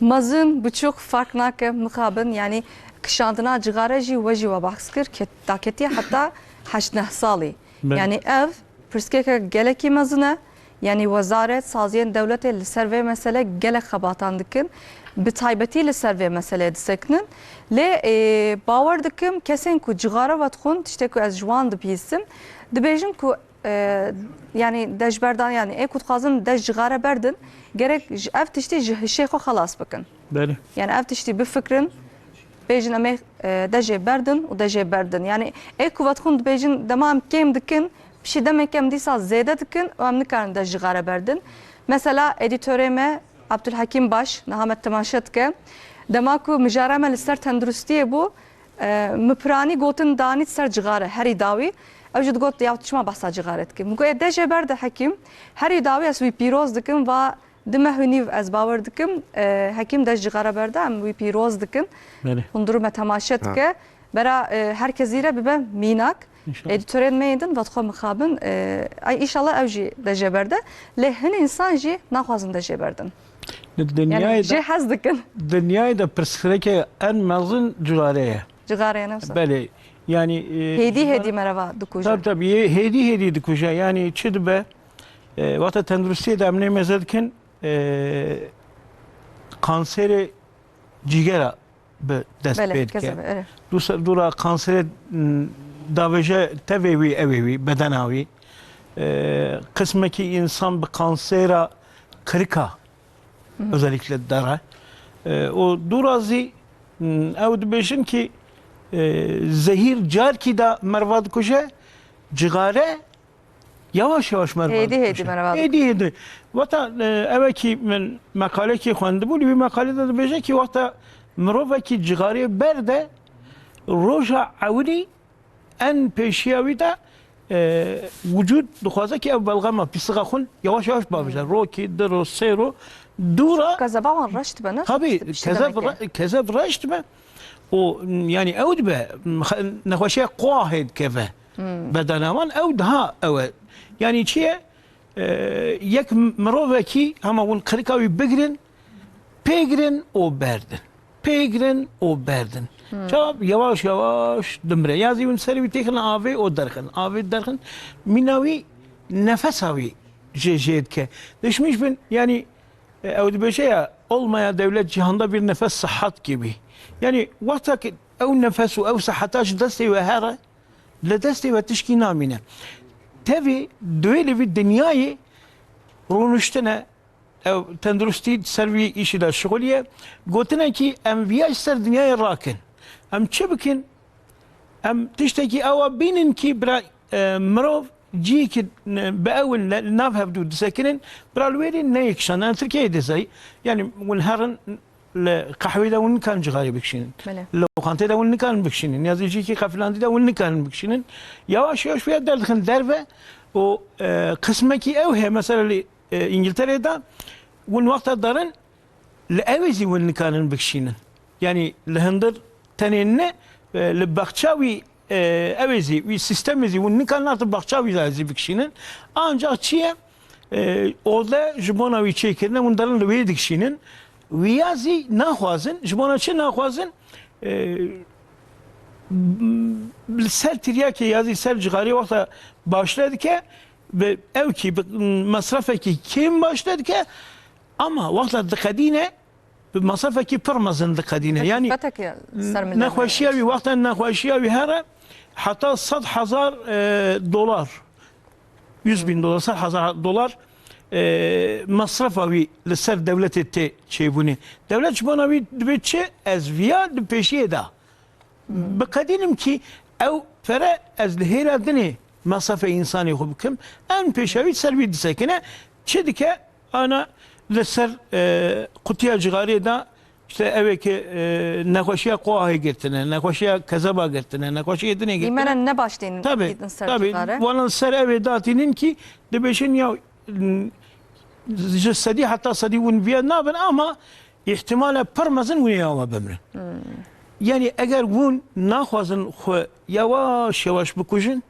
مزن بچوک فرق ناکه مخابن یعنی کشاندنا جغاره جی وجی و بحث کر که تاکتی حتی 8 سالی یعنی ev پرسکه گلکی مزنه یعنی وزارت سازین دولت لسروی مسئله گلک خباتان دکن به تایبتی لسروی مسئله دسکنن لی باور دکم کسین کو جغاره و تخون تشته کو از جوان دبیسم دبیجن کو yani dejberdan yani ekut kazın dej jigare berdin gerek ev tişti şeyxo xalas bakın. Bəli. Yani ev tişti bir fikrin bejin emek deje berdin u deje berdin. Yani ekuvat xund bejin demam kem dikin bir şey demek kem disa zede dikin o am nikarin dej jigare berdin. Mesela editöreme Abdülhakim Baş nahamet temaşet ke demaku müjareme lister tendrustiye bu مپرانی گوتن دانید سر جغاره هری داوی اوجد گوت یا چما بحثا جغارت که مگه دژه برد حکیم هری داوی از وی پیروز دکم و دمهونی از باور دکم حکیم دژ جغاره برده ام وی پیروز دکم هندرو متماشت که برا herkes ire bibe minak editörün meydin ve txo mixabın ay inşallah evji dژه برده lehn insan ji naxwazın dژه berdin. Yani ji hez dikin. Dünyayı da perspektif en mezun cigare. Cigareye ne olsa? Beli yani hedi merhaba dikuja. Tabii hedi dikuja yani çidbe vata tendrüsti de amne mezedkin kanseri cigara be dest Bele bedke. kesin evet. Dura kanseri داوجه تبوی اوی بدناوی قسمه ki insan bir kansera kırıka özellikle dara o durazi ev dibêjin ki zehir car ki da mervad kuje cigare yavaş yavaş mervad Heydi mervad. Heydi. Vata evet ki ben makale ki xwendim bu bir makalede dibêje ki vata mirova ki cigare berde roja awli en peşiyavi da vücut dixwaze ki ev belgama pisığa xun yavaş yavaş babıca ro ki dero sero dura Kazabavan raşt bana. tabii kezeb raşt mı o yani ev be nexweşiya qahid keve bedanaman ev daha ev yani çiye yek mirovekî hema hûn qirika wî bigirin pêgirin û berdin pêgirin û berdin çap yavaş yavaş dimre yazî hûn serî wî têxin avê û derxin mîna wî nefesa wî jê dike dişmiş bin yani ew dibêje ya olmaya devlet cihanda bir nefes sıhhat gibi yani vakta ki ew nefes û ew sıhhata ji destê we here li destê we tişkî namîne tevî duêlê vî dinyayê rûniştine ew tendurustî ser vî îşî de şixuliye gotine ki em viya ji ser dinyayê rakin em çi bikin em tiştekî ewa bînin ki bira mirov ciyekî bi ewin li nav hevdû disekinin bira li wêrê neyekşan em Tirkiyeyê dizayî yani hûn herin li qehwê de hûn nikarin cixarê bikişînin li lokantê de hûn nikarin bikişînin yazî ciyekî qefilandî de hûn nikarin bikişînin yavaş yavaş vêya derdixin derve o kısmekî ew heye mesela li İngiltere'de hûn wexta darin li evê zî hûn nikarin bikişînin yani li hindir tenên ne li bexça wî evê zî wî sistemê zî hûn nikarin artı bexça wî zî bikişînin ancak çiye orada ji bona wî çêkirine hûn darin li wê dikişînin wîya zî naxwazin ji bona çi naxwazin ser tiryakê yazî ser cixarê wexta başle dike ve ew ki masrafekî kêm başle dike ama wexta diqedîne bi masrafekî pir mezin diqedîne yani nexweşiya wî wexta nexweşiya wî here heta 100,000 dolar 100,000 dolar 100,000 dolar masrafa wî li ser devletê tê çêbûnê devlet ji bona wî dibe çi ez viya di pêşiyê da biqedînim ki ew fere ez li hêra dinê mesafe insanê xwe bikim em pêşavî ser wî disekine çi dike ana li ser qutiya cixarê da işte evekî nexweşiya qahê girtine nexweşiya kezeba girtine nexweşiya dinê girtine İmene ne başlayın tabii wana ser evê datînin ki dibêjin ya ji sedî heta sedî hûn viya nabin ama ihtimale pir mezin hûn ê awa bimrin yani eğer hûn naxwazin xwe yavaş yavaş bikujin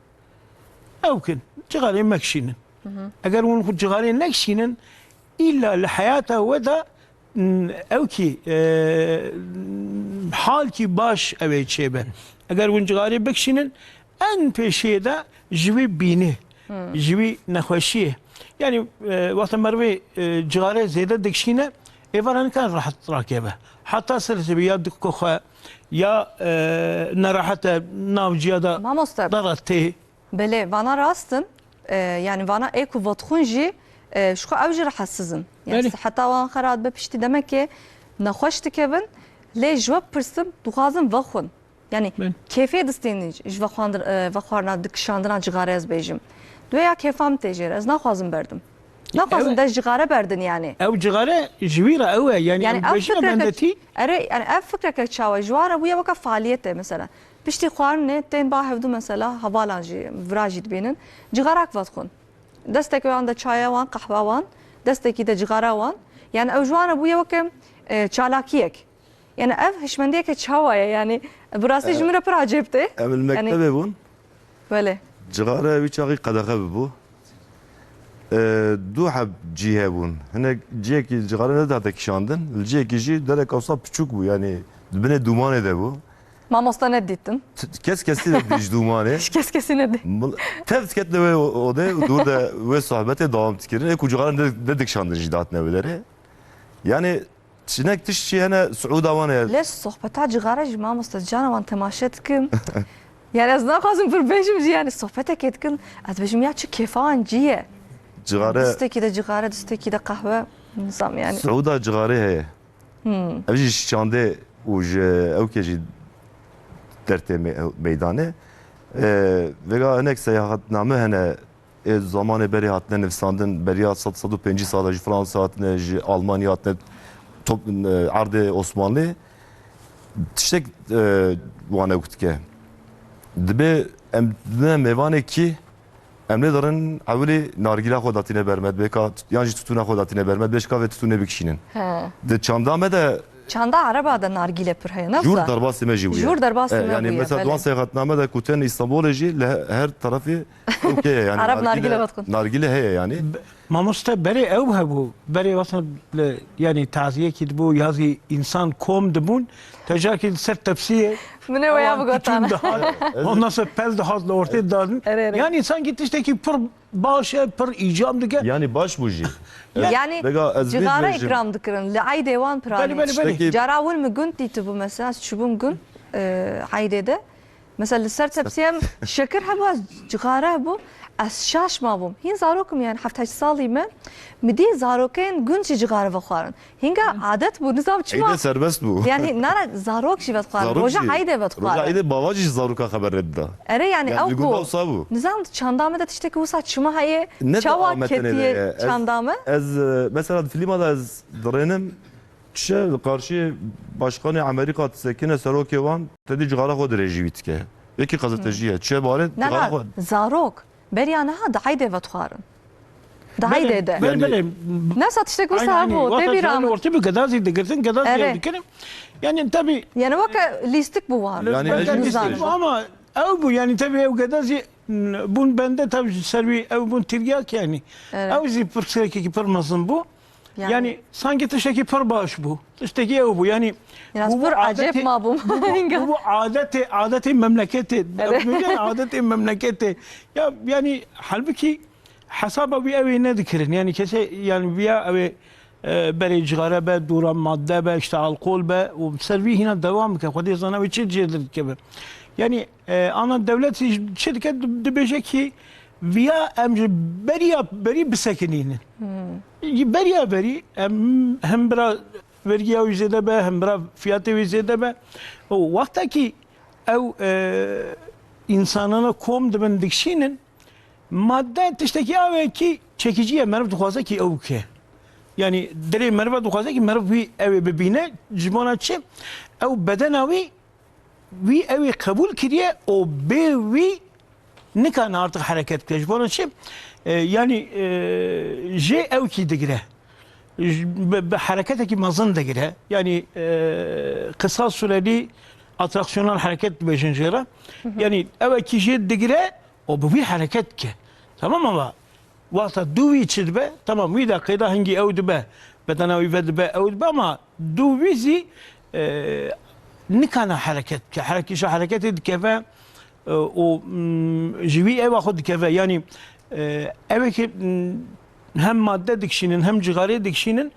ew kin cixarê mekişînin eğer hûn cixarê nekişînin illa li heyata we da ew ki halkî baş evê çêbe eğer hûn cixarê bikişînin en pêşiyê de ji wî bînê ji wî nexweşiyê yani wexta merivê cixarê zêde dikişîne êvaran kan rahat rakebe heta sertibî ya dikku xwe ya nerahete navciya da dara tê Belê vana rastın yani vana êku vatxûn jî şu ew jî rahatsizin yani heta wan xerat be piştî demek ki nexweş dikevin lê ji we pirsim dixwazin vexwin yani kêfê distênî ji vexwarina dikişandina cixarê ez bêjim duya kêfam tê jêr ez naxwazim berdim naxwazim de cixare berdin yani ew cixare ji wî re ew e yani bêjina bendetî yani ev fikreke çawa ji wan re bûye weka faaliyet e mesela piştî xwarinê tên ba hevdû mesela hevalan jî vira jî dibînin cixarak vatxwin destekê wan de çaya wan qehwa wan destekî de cixara wan yani ew ji wan re bûye weke çalakiyek yani ev hişmendiyeke çawa ye yani bi rastî ji min re pir acêb tê Em li mektebê bûn belê cixare wî çaxî qedexe bibû du heb cî hebûn hinek ciyekî cixare nedate kişandin li ciyekî jî derek awsa piçûk bû yani binê dûmanê de bû mamosta ne dîtin kes kesî de dîj dûmanê kes kesî ne dî tev ket li wê odê dur de wê sohbetê dawam dikirin ê ku cixare ne dikişandin jî datine wêlerê yani çinek tiştî hene Suûda wan e lê sohbeta cixare ji mamosta cana wan temaşe dikim Yani az nakazım bir beşim yani sohbet etkin. Az beşim ya çi kefan ciye. Cigare Disteki de cigare, disteki de kahve nizam yani. Suuda cigare heye. Ev jî şande û ji ew ke jî dertê meydane. Vega hinek seyahatname hene zamanê berê hatine nivîsandin beriya 150 sala ji Fransa hatine ji Almanya hatine erdê Osmanlî tiştek wan ew dike. Dibe em mêvanê kî em lê darin ewlê nargîla xwe datîne ber medbêka yan jî tutûna xwe datîne ber medbêjka ve tutûnê bikişînin. Di çanda me de Çanda arabada nargile pır heye. jûr derbasê me jî bûye. Jûr derbasê me Yani bûye, mesela belê. duan seyahatname de kutên İstanbulê jî li her tarafê okey yani. Arab nargile batkun. Nargile heye yani. Mamosta beri ev hebu. Beri vasıl yani taziye ki bu yazı insan kom debun. Tecaki ser tepsiye. Mine veya bu gotana. Ondan sonra pel daha ortaya daldın. Evet. Yani insan gittişteki pır başa pır icam dike. Yani baş bu jî. Yani Vega ez vê cigara dibêjim. ikram dikirin. Li ay devan Beli beli pirani. beli. Caravul mi gün dîti bu mesela şubun gün haydede. Mesela li ser tepsiyem şeker heba cigara bu. Ez şaş mabum. Hin zarokum yani haftaş salî me. Midi zarokên gün çi cigara vexwarin. Hinga adet bu nizam çima. Eyde serbest bu. Yani nara zarok jî vexwarin. Zarok Roja jî. hayde Roja vexwarin. eyde bava jî zaroka xeber redda. Ere yani Yani ew bir gün ku. bavsa bu. Nizam çandame de tişteki wisa çima haye. Ne de Çawa Ahmet'e ne de ketiye ya. çandame. Ez mesela filma da ez direnim çe karşı başkanı Amerika sekine serokê wan tedî cigara xwe dirêjî wî dike. Yekî gazeteciye çe bare cigara Nana xwe zarok. Beriya neha da hayde vexwarin. Da hayde de. Beli beli. Ne satıştaki wisa bu. Te bir Vatan am. ortaya bir gadazi dikirsin gadazi Evet. dikerim. Yani tabi Yani vaka listik bu var. Yani ben ecel Nizam. isterim. ama ev bu yani tabi ev gadazi bun bende tabi servi ev bun tiryak yani. Evet. Ev zi pırsaki pırmasın bu. Yani sanki tıştaki pır bağış bu. Tıştaki ev bu yani. Biraz bu bir acep adeti- mabum. bu adeti memleketi. Evet. Yani adeti memleketi. Ya yani halbuki hesaba bir evi ne dikirin? Yani kese yani bir evi beri cigara be, duran madde be, işte alkol be, o servi yine devam ki. Kodi sana bir çift şeydir gibi. Yani ana devlet şirket dibece ki via emci beri bisekininin. Beri hem biraz vergi yüzde be, hem biraz fiyatı yüzde be. O vaktaki ev insanına kom dibin dikşinin madde tişteki ev ki çekiciye merv duhaza ki ev ki. Yani dere merve duhaza ki merv bir ev bebine cimana çi ev beden evi vi evi kabul kiriye o be vi ne kan artık hareket kiriye. Cimana çi yani je ev ki digire. Harekete ki mazın digire. Yani kısa süreli atraksiyonel hareket beşinci. Yani ev ki je digire o bu bir hareket ki. Tamam ama vakta duvi çizbe tamam bir dakika hangi evde be bedena evde be evde ama duvizi ne kana hareket ki hareket edike o jivi ev ahud keve yani ev ki hem madde dikşinin hem cigare dikşinin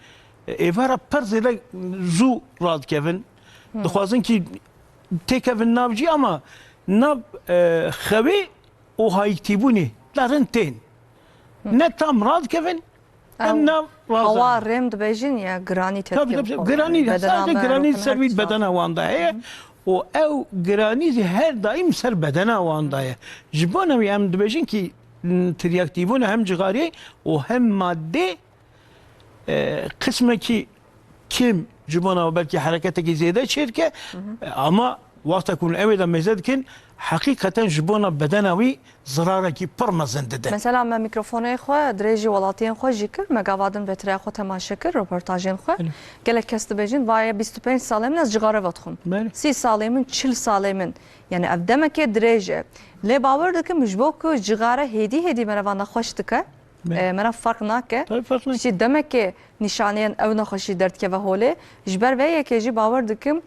evara perzele zu rad kevin dixwazin ki tek evin navci ama nav xevi o hayiktibuni darin ten ne tam rad kevin hem nav Hava rem dibêjin ya granî tabii tabii granî sadece granî servît bedena wanda heye o ev granî her daim ser bedena wanda ye ji bo nevî em dibêjin ki tiryaktivûne hem cigariye o hem madde kısmeki kim ji bo nava belki hareketeki zêde çêrke ama vakta kun evê de mêze dikin hakikaten ji bo bedena wî zirarekî pir mezin dide. Mesela me mikrofonê xwe dirêjî welatiyên xwe jî kir, me gavadin vetiraya xwe temaşe kir, röportajên xwe. Gelek kes dibêjin vaya 25 salê min ez cigare vedixwim. 30 salê min, 40 salê min. Yani ev demekê dirêj e. Lê bawer dikim ji bo ku cigare hêdî me revanda xweş dike. Me rev fark nake. Jî demekê nîşaneyên ew nexweşî derdkeve holê. Ji ber vê yekê jî bawer dikim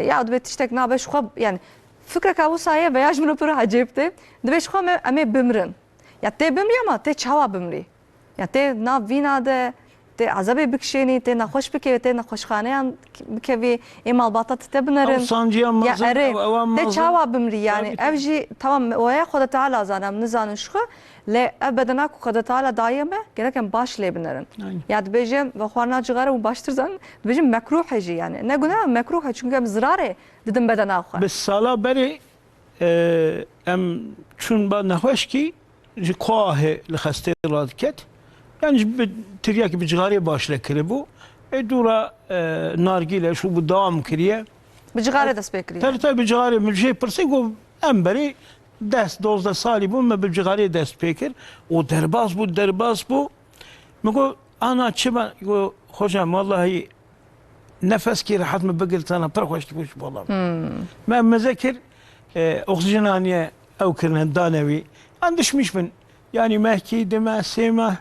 ya dibê tiştek nabe ji xwe yani fikreka wisa ye veya ji min pir hecêb te dibê ji xwe em ê bimrin. Ya tê bimrî ama tê çawa bimrî. Ya tê nav vîna de te azabê bikişênî tê nexweş bikevê tê nexweşxaneyan bikevî ê malbata te Ew binirin sanciya ya mezin, erê ew te mezin. çawa bimrî yani Tabii. ev jî tamam waya Xweda Teala zane em nizanin xwe lê ev bedena ku Xweda Teala daye me gelek em baş lê binirin ya dibêjim ve xwarina cigara û baştir zanin dibêjim mekruh e jî yani ne gunah mekruh e çünkü em zirarê didin bedena xwe Bi sala berê em çûn ba nexweşkî ji kuahê li xestê radiket yani ji bi tiryakî bi cigarê baş le kiribû dûra nargîle şû bu dawam kiriye bi cigarê dest pê kiriye Tabii bi cigarê min jê pirsî got em berê 10-12 salî bû me bi cigarê dest pê kir û derbas bû min got ana çima got hocam vallahi nefeskî rahat me bigirtana pir xweşkî bû vallahi me mezekir oksijeniye ew kirine danewî an dişmiş bin yani mehkî dime sêmeh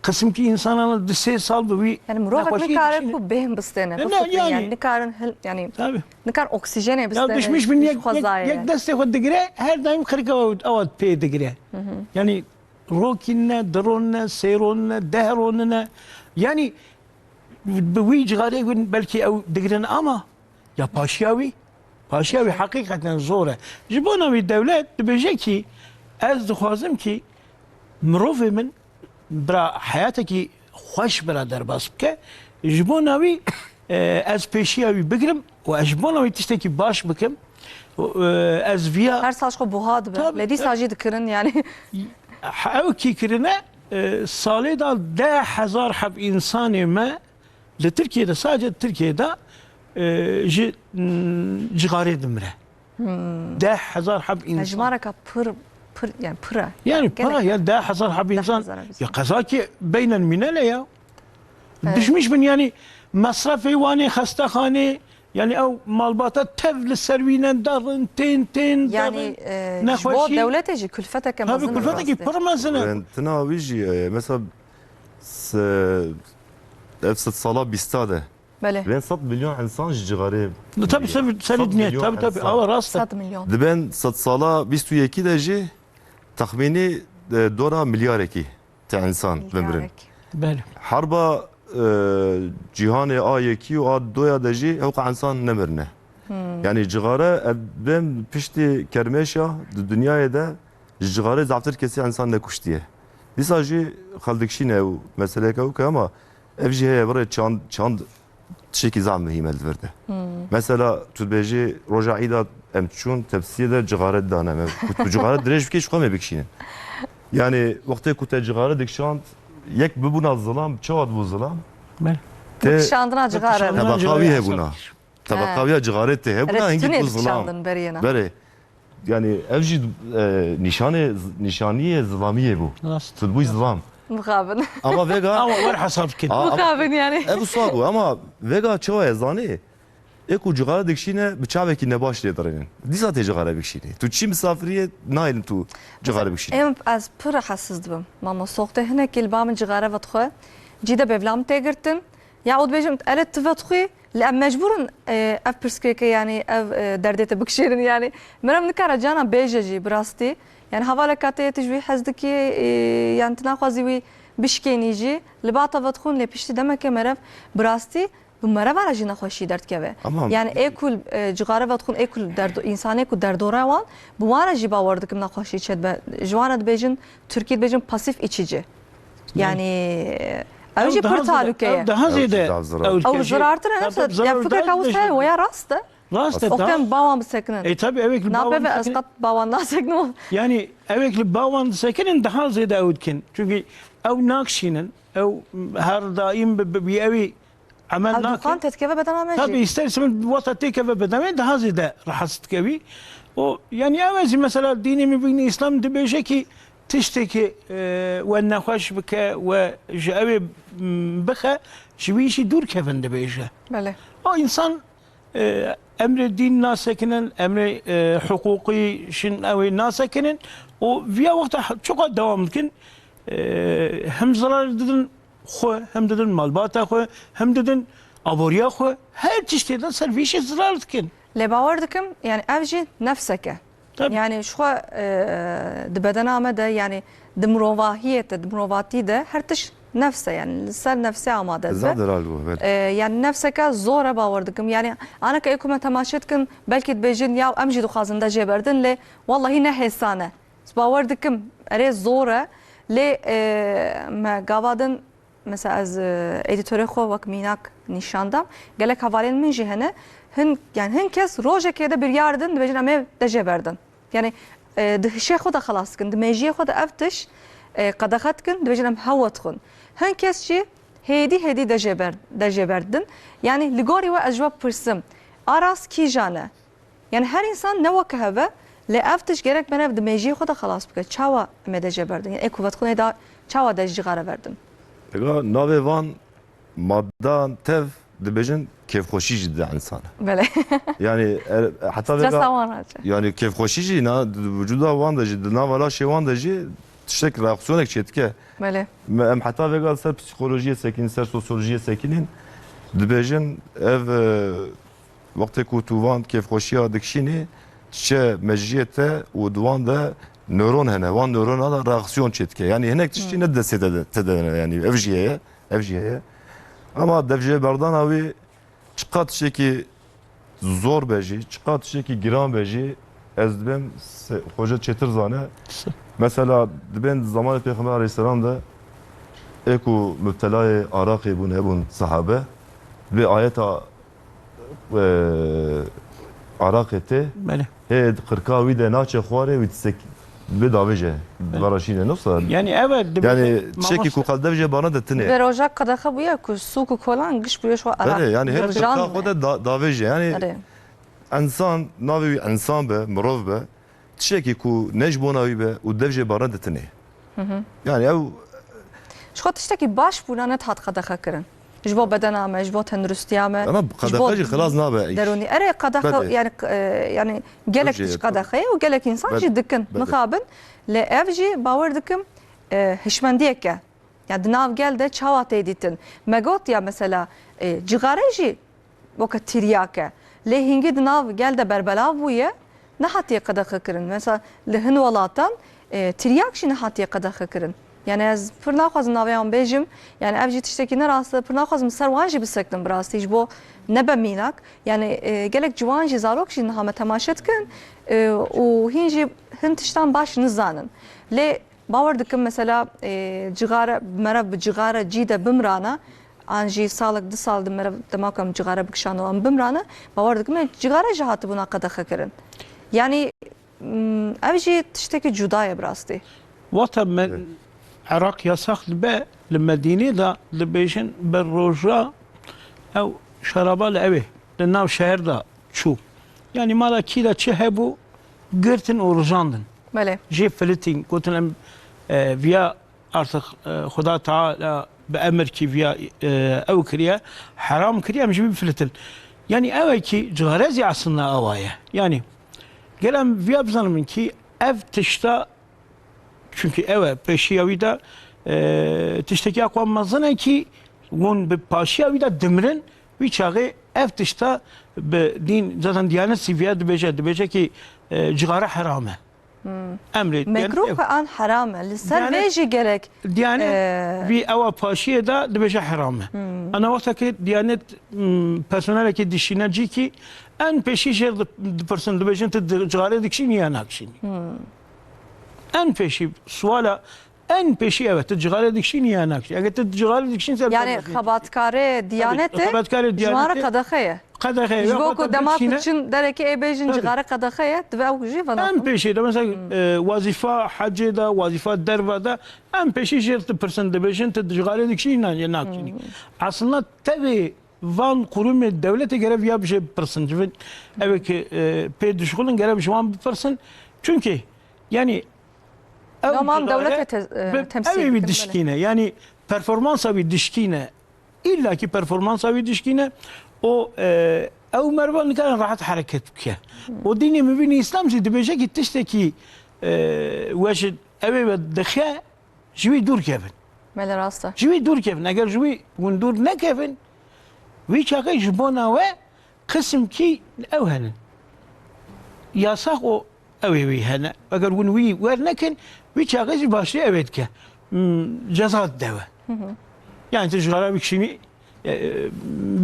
kısım ki insanlar di 3 sal bi wî yani mirovek nikarin ku bêhim bistêne bixwînin yani nikarin yani tabii nikar oksijenê ya bistêne dişmiş bin yek xwezayê destê xwe digire her daim xirka ew pê digire yani rokîn ne diron ne sêron ne dehron ne yani bi wî cigarê wî belkî ew digirin ama ya paşiya wî hakikaten zor e ji bona wî devlet dibêje ki ez dixwazim ki mirovê min bira heyatekî xweş bira derbas bike ji bona wî ez pêşiya wî bigirim û ez ji bona wî tiştekî baş bikim ez viya her sal xwe buha dibe Tabii, lê dîsa jî dikirin yani ew kî kirine salê da 10,000 heb însanê me li Tirkiyeyê sadece Tirkiyeyê ji cigarê dimire 10,000 heb însan hejmareka pir yani pire yani para ya 10,000 heb insan 10,000 ya kazaki beynen minele ya düşmüş bin yani masraf eyvani hastahane yani ev malbata tevli servinen darın ten yani ne ji bo hoşi devletê jî külfeteke tabii mezin külfeteki para mezine Tina wî jî mesela ev 100 sala bîsta de belê ben 100 milyon insan ji cigarê tabii seni dinle milyon tabii insan. ama rast 100 milyon Dibên 100 sala 22 de jî texmînî dora milyarekî te insan bimirin. Bəli. Harba cîhanê A1 û A2 de jî hewqa insan nemirine. Yani cigara ben piştî kermeşa di dünyayê de ji cigarê zaftir kesî insan nekuştiye. Dîsa jî xeldikşîne ew meseleke ew ke ama ev jî heye birê çand tişekî zam mühîm el divirde. Mesela tu dibêjî roja îda em çûn tepsiyê de cigaret dane me. Tu cigaret dirêj bikê ji xwe me bikişînin. Yani wextê ku te cigaret dikşand yek bibûna zilam çawa dibû zilam Bəli. Şandına cigare tebaka wî hebûna. Tebaka wî ya cigaret tê hebûna hingî tünê bu zilam. dişandin beriyena Berê yani ev jî nîşaniyê zilamiyê bû. Rast. Tu dibûyî zilam. mixabin Ama vega Ama var hesap kin. mixabin yani ev swa bû ama vega çawa ye zanî ê ku cigara dikişîne bi çavekî nebaş lê dirênin. Dîsa tê cigara bikişînî. Tu çî misafiriyê nayên tu cigara bikişînî. em ez pir hesiz dibim mama soxtê hinekî li ba min cigare vetxwe cî de bevlam tê girtin ya û dibêjim ere tu vetxwî li em mecbûrin ev pirskirêke yani ev derdê te bikişînin yani min em nikare cana bêje jî bi rastî yani hevaleka tê tu ji wî hez dikî yani tu naxwazî wî bişkênî jî li ba te vetxwin lê piştî demeke merev bi rastî bi mereva jî nexweşî derdkeve Tamam. yani ê kul cigare vetxwin ê kul însanê ku derdora wan bi wan re jî bawer dikim nexweşî çet be ji wan re dibêjin Tirkî dibêjin pasîf içici yani ew jî pir talûkeye Daha ziyade. ew zirartir ne ya fikreka wisa heye waya rast e Rast. oxtem bawan bisekinin Tabii evet. nape ve ez qat bawan nasekinin Yani evekli bavan sekinin daha ziyade evdkin. Çünkü ev nakşinin ev her daim bir evi amel dukan nakin. tetkeve bedena Tabii mecî istersen vasat ve bedeme daha ziyade rahatsız kevi. O yani evezi mesela dini mübini İslam dibêje ki tişteki ve nexweş bike ve ji evi bixe ji wî jî dûr kevin dibêje. belê O insan emri din nasekinin, emri hukuki şin evi nasekinin o via vakta çok devam dikin hem zarar dedin xwe hem dedin malbata xwe hem dedin aboriya xwe her tişteden servişi zarar dikin. lê bawer dikim yani ev jî nefseke Tabii. yani xwe di bedena me de yani di mirovahiyê te di mirovatî de her tiş nefse yani ser nefse amade زاد رالو yani nefseka zora bawer dikim yani ana ka ekume temaşet kin belki dibêjin ya em jî dixwazin de jêberdin lê wallahi ne hêsane bawer dikim erê zor e lê me gavadin mesela ez editörê xwe wek mînak nîşandam gelek hevalên min jî hene hin kes rojekê de biryar din dibêjin em ê de jêberdin yani di hişê xwe de xelas dikin di mejiyê xwe de ev tiş qedexe dikin dibêjin em hewa dixwin hin kes jî hêdî de jêberdin yani li gorî we ez ji we pirsim aras kîjan e yani her insan ne weke heve lê ev tiş gerek ben ev di mejiyê xwe de xelas bike çawa em ê de jêberdin yani ê kuvetxwinê da çawa de jî xare verdin ناوی وان مادان تف دبیجن کیف خوشی جدا انسان böyle yani hatta yani keyf خوشی na vücuda van da jid na vala şey van da jid tiştek reaksiyon ekçetke böyle em hatta vegal ser psikolojiye sekin ser sosyolojiye sekinin dibêjin ev wextê ku tu van kêfxweşiya dikişînî çe meciyete û diwan de nöron hene wan nörona da reaksiyon çêdike yani hinek tiştî ne tedene yani ev jî heye ama dev jê berdana wî çiqa tiştekî zor be jî çiqa tiştekî giran be jî ez dibêm xweja çêtir zane mesela dibên zamanê Pêxember Aleyhisselam de ê ku müptelayê Araqê bûn hebûn sahabe vê ayeta Araqê tê بله hê qirka wî de naçe xwarê wî tisek bê davêje varaşîne nasıl يعني evet yani tişekî ku qel dev jê bana de tinê ve rojak qedexe bûye ku sûk û kolan giş bûye şu ara Berê yani hê qirka Jan xwe de davêje yani Erê. insan navê wî insan be mirov be tişekî ku ne ji bona wî be û dev jê bana de tinê yani ew Ji xwe tiştekî baş bûna net hat qedexe kirin ji bo bedena me ji bo tenduristiya me ama qedexe jî xilas nabe derûnî erê qedexe Bedê. yani gelek Ev jî tiş ye, qedexeye û gelek insan jî dikin Bedê. mixabin lê ev jî bawer dikim hişmendiyek e yani di nav gel de çawa tê dîtin me got ya mesela cixare jî weke tiryak e lê hingî di nav gel de berbelav bûye ne hatiye qedexe kirin mesela li hin welatan tiryak jî ne hatiye qedexe kirin yani ez pir naxwazim naveyan bêjim yani ev jî tiştekî ne rast e pir naxwazim ser wan jî bisektim bi rastî ji bo nebe mînak yani gelek ciwan jî zarok jî niha me temaşe dikin û hîn jî hin tiştan baş nizanin lê bawer dikim mesela cixare mere bi cixare cî de bimrana an jî salek 2 sal di mere dema em cixare bikişand û em bimrane bawer dikim cixare jî hatibûna qedexe kirin yani ev jî tiştekî cuda ye bi rastî وقت من عراق يساق به لمدينة دا لبيشن بالروجا أو شرابة لأوي لناو شهر دا شو يعني مالا كيدا چه هبو قرتن ورجاندن böyle جي فلتين قلتن لهم فيا artık خدا تعالى بأمر كي فيا أو كريا حرام كريا مش بفلتن يعني أوي كي جغرازي عصنا أوايا يعني قلهم فيا بزنمن كي ev tişta çünkü evet peşiyavi de tişteki akvanmazına ki on bir paşiyavi de demrin bir çağı ev tişta din zaten diyanet seviyede dibece ki cigara harame. Emri mekruh an haram li ser vê jî gerek diyanet bir eva paşiye de dibece harame. Ana vakta ki diyanet personel ki dişineci ki en peşi şer person dibecin te cigara dikşin ya nakşin. En peşi suala en peşi evet cigara dikşin ya nakşin. Eğer cigara dikşin yani xebatkare diyanete jmara qedexeye قدخه ji bo ku demak için dereki ebejin cigara qedexeye dibe ew jî en peşi de mesela vazifa hacı da vazifa derva da en peşi jert person dibecin te cigara dikşin ya nakşin. Aslında tabi van kurum devlete göre bir şey person civin evet ki pe düşkülün göre bir şey person çünkü yani tamam devlet temsil bir dişkine yani performansa bir dişkine illaki performansa bir dişkine o ev mervan ne kadar rahat hareket ki o dini mübini İslam zidi beşe gittişte ki veşid evi ve dekhe jüvi dur kevin mele rasta jüvi dur kevin eğer jüvi dur ne kevin vi çakı jibona ve kısım ki evhenin yasak o evi hene eğer win wi wer nekin wi çağız başlı evet ki cezat deve Yani tecrübe bir kişini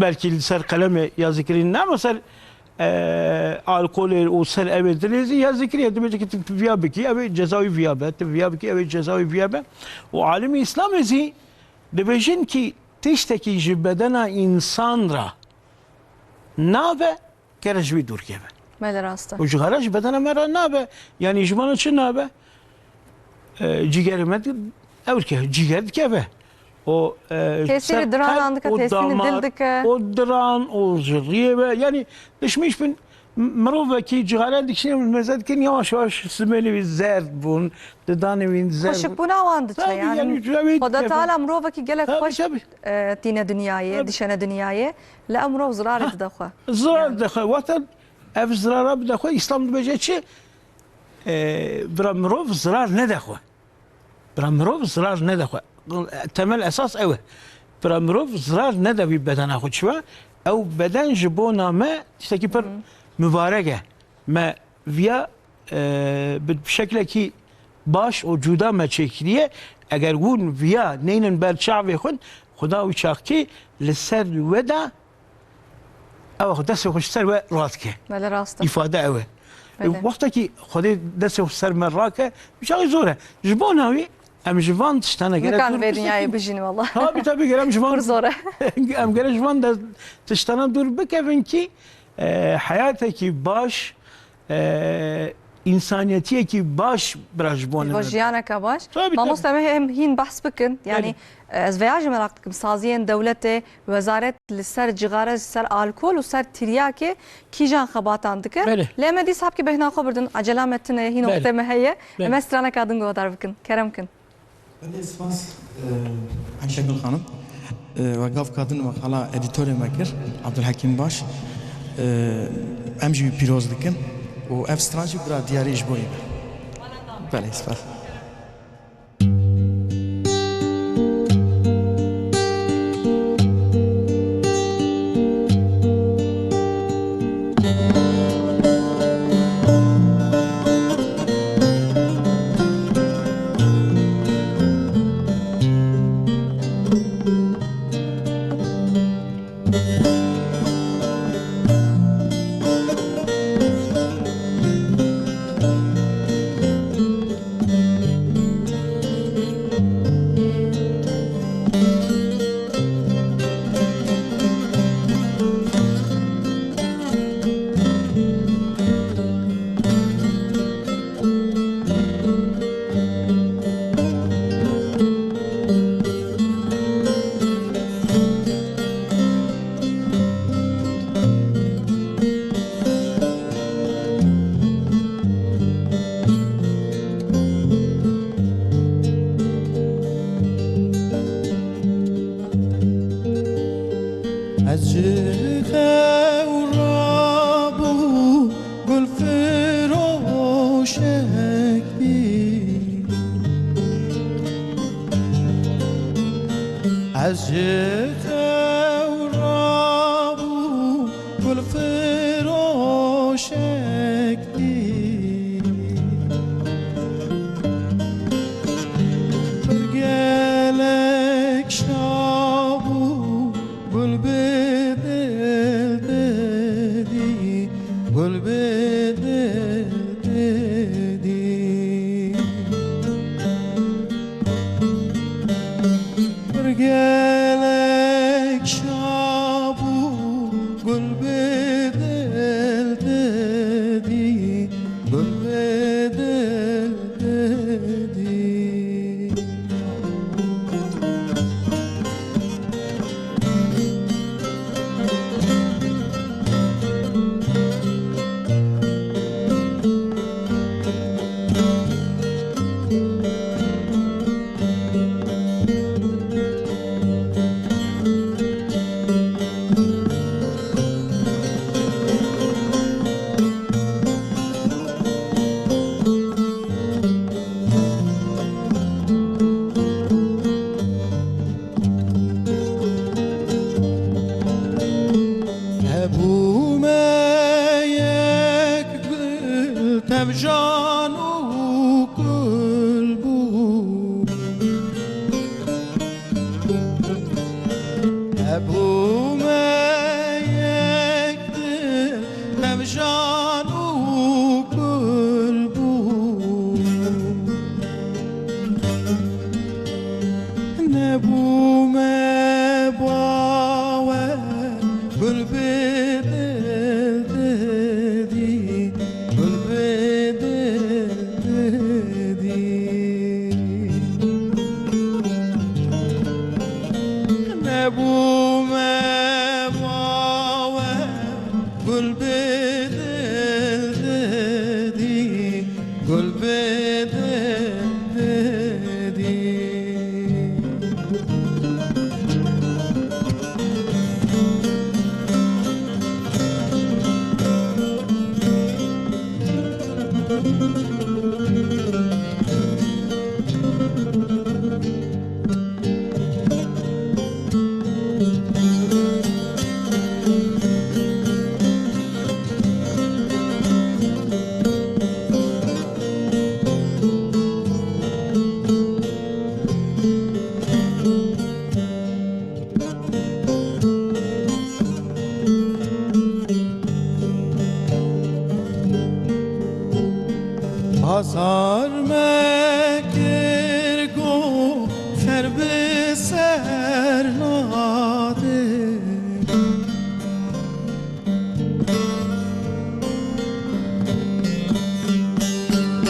belki ser kaleme yazıkırın ama ser alkol o ser evet lezi yazıkır demek ki viyabeki evet cezavi viyabet viyabeki evet cezavi viyabet o alemi İslam ezi debejin ki teşteki bedena insanra nave kerejvi Türkiye بله راسته و جغرش بدن مرا نابه یعنی جمان چه نابه جیگر مد اول که جیگر که به o Tesiri dran andıka, tesini dildike. O dran, o zırriye ve yani düşmüş bin مرو ki cigara dikişine mezet ki yavaş yavaş smeli bir zerd bun, dedane bir zerd. Hoşuk buna avandı çe yani. Koda taala مرو ki gelek hoş tine dünyayı, dişene dünyayı. La مرو ziraret dakha. Ziraret dakha. Vatan ev ziraret dakha İslam dibece çi bra مرو zirar ne dakha. Bra مرو zirar ne dakha. Temel esas ev. Bra مرو zirar ne de bir beden akhu çva. Ev beden jibona me işte ki per mübareke me via بشكل كي باش و جودا ما تشكليه اگر ون via نين بالشعب خن خدا وشاكي للسر ودا او دس خوش سر راتكه بله راسته ifade ev وقت ki خدا دس خوش سر مراكه مش زوره جبوناوي ام جوان تشتانا غير كان في dünyayı bijini والله tabii gelem جوان زوره ام gele جوان da تشتانا dur bekevin ki hayataki baş insaniyetiye ki baş brajbon. Vajiyana ka baş. Ma muslime hem hin bahs bikin yani ez veyaj merak dikim saziyen devlete vezaret ser cigara ser alkol u ser tiryaki kijan xabatan dike. Leme dis hab ki behna xabırdın acela metine hin nokta meheye. Mestrana kadın godar bikin. Keremkin. Ben ispas Ayşegül Hanım ve gav kadın ve hala editörü mekir Abdülhakim Baş. ام جی پیروز دکن و اف استراتژی برای دیاری اجباری بله اسپاس Pazar mekir go ferbe sernade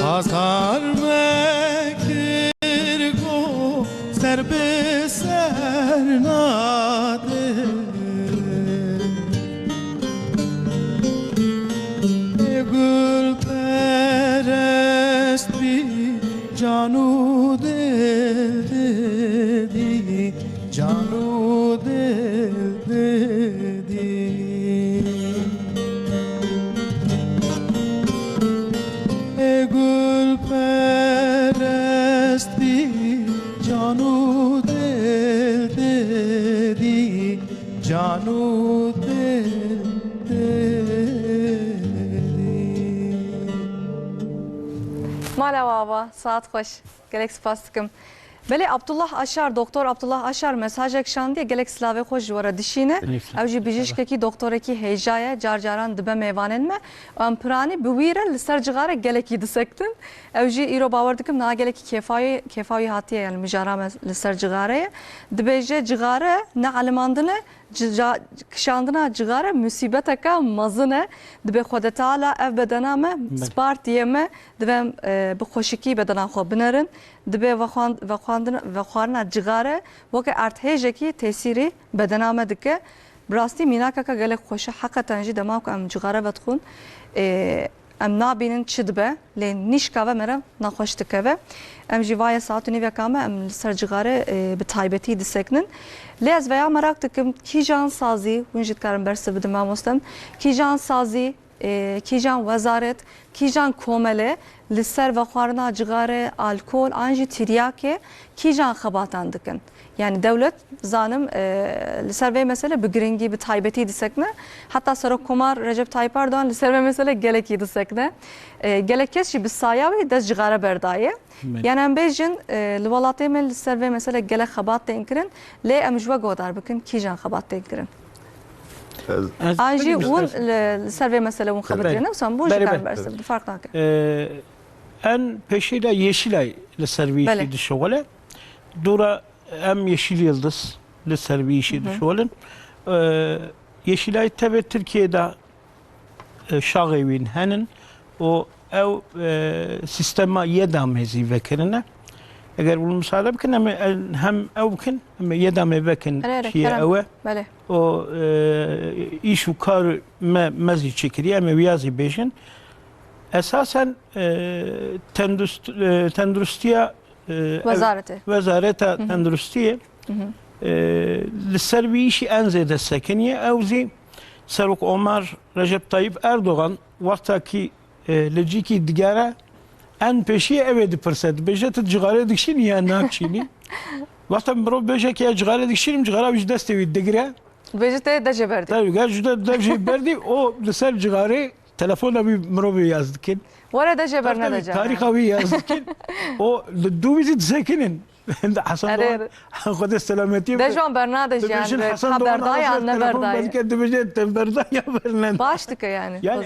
Pazar mekir go ferbe sernade Gül perest bir canu del dedi Canu del dedi Gül perest bir canu del dedi Canu del dedi Mala baba, saat hoş. Gelek spas dikim. Beli Abdullah Aşar, Doktor Abdullah Aşar mesaj ekşan diye gelek silave hoş juvara dişine. Evji bijişkeki doktoreki heyjaya carcaran dibe meyvanen me. Amprani buvire liser cigare gelek yidisektin. Evji iro bavar dikim na geleki kefayi hatiye yani müjarame liser cigare. Dibeje cigare ne alimandine kişandına cigare musibeteka mazine dibe xodetala ev bedename spartiyeme dibe bu xoşiki bedena xo binerin dibe ve xwarna cigare veke arthejeki tesiri bedename dike brasti minakaka gelek xoşa hakikaten jî demak em cigare vetxun em nabinin çi dibe lê nîşka ve mere naxweş dikeve em jî vaya saat û nîveka me em li ser cigare bi taybetî disekinin lê ez veya merak dikim kîjan sazî hûn jî dikarin bersiv bidin mamostem kîjan sazî kîjan wezaret kîjan komele li ser vexwarina cigare alkol an jî tiryakê kîjan xebatan dikin yani devlet zanim li ser vê mesele bi giringî bi taybetî disekne hatta Serokkomar Recep Tayyip Erdoğan li ser vê mesele gelekî disekne gelek kes jî bi saya wê dest cigare berdaye yani em bêjin li welatê me li ser vê mesele gelek xebat tên kirin lê em ji we godar bikin kîjan xebat tên kirin an jî hûn li ser vê mesele hûn xebitir newsan bû jî karin bersiv fark nake En peşiyle Yeşilay li servisi dişoğle. Dura em Yeşil Yıldız li servisi dişoğlen. Yeşilay tabi Türkiye'de şağevin henin o ev sistema yedam hezi vekirine. Eğer bunu müsaade bikin hem ev bikin hem yedam vekin şiye eve. O iş u kar mezi çekiriye me viyazi beşin. Esasen tendrustiye Wezareta Tendrustiye li ser vî îşî en zêde sekiniye ew zî Serok Omar Recep Tayyip Erdoğan wextakî li cîkî digere en pêşiye ev ê dipirse dibêje tu cigare dikişînî ya nakişînî wexta mirov bêje ki ya cigare dikişînim cigara wî ji destê wî digire bêje te de berdî gel ji de jê berdî o li ser cigarê telefona wî mirovê yaz dikin were de ber nedece tarixa wî yaz dikin o li dû wî dizekinin Hasan Doğan Xwedê selametiye de jan bernadej yani ha berdaya ne berdaya dibêje te berdaya berne baş dike yani ya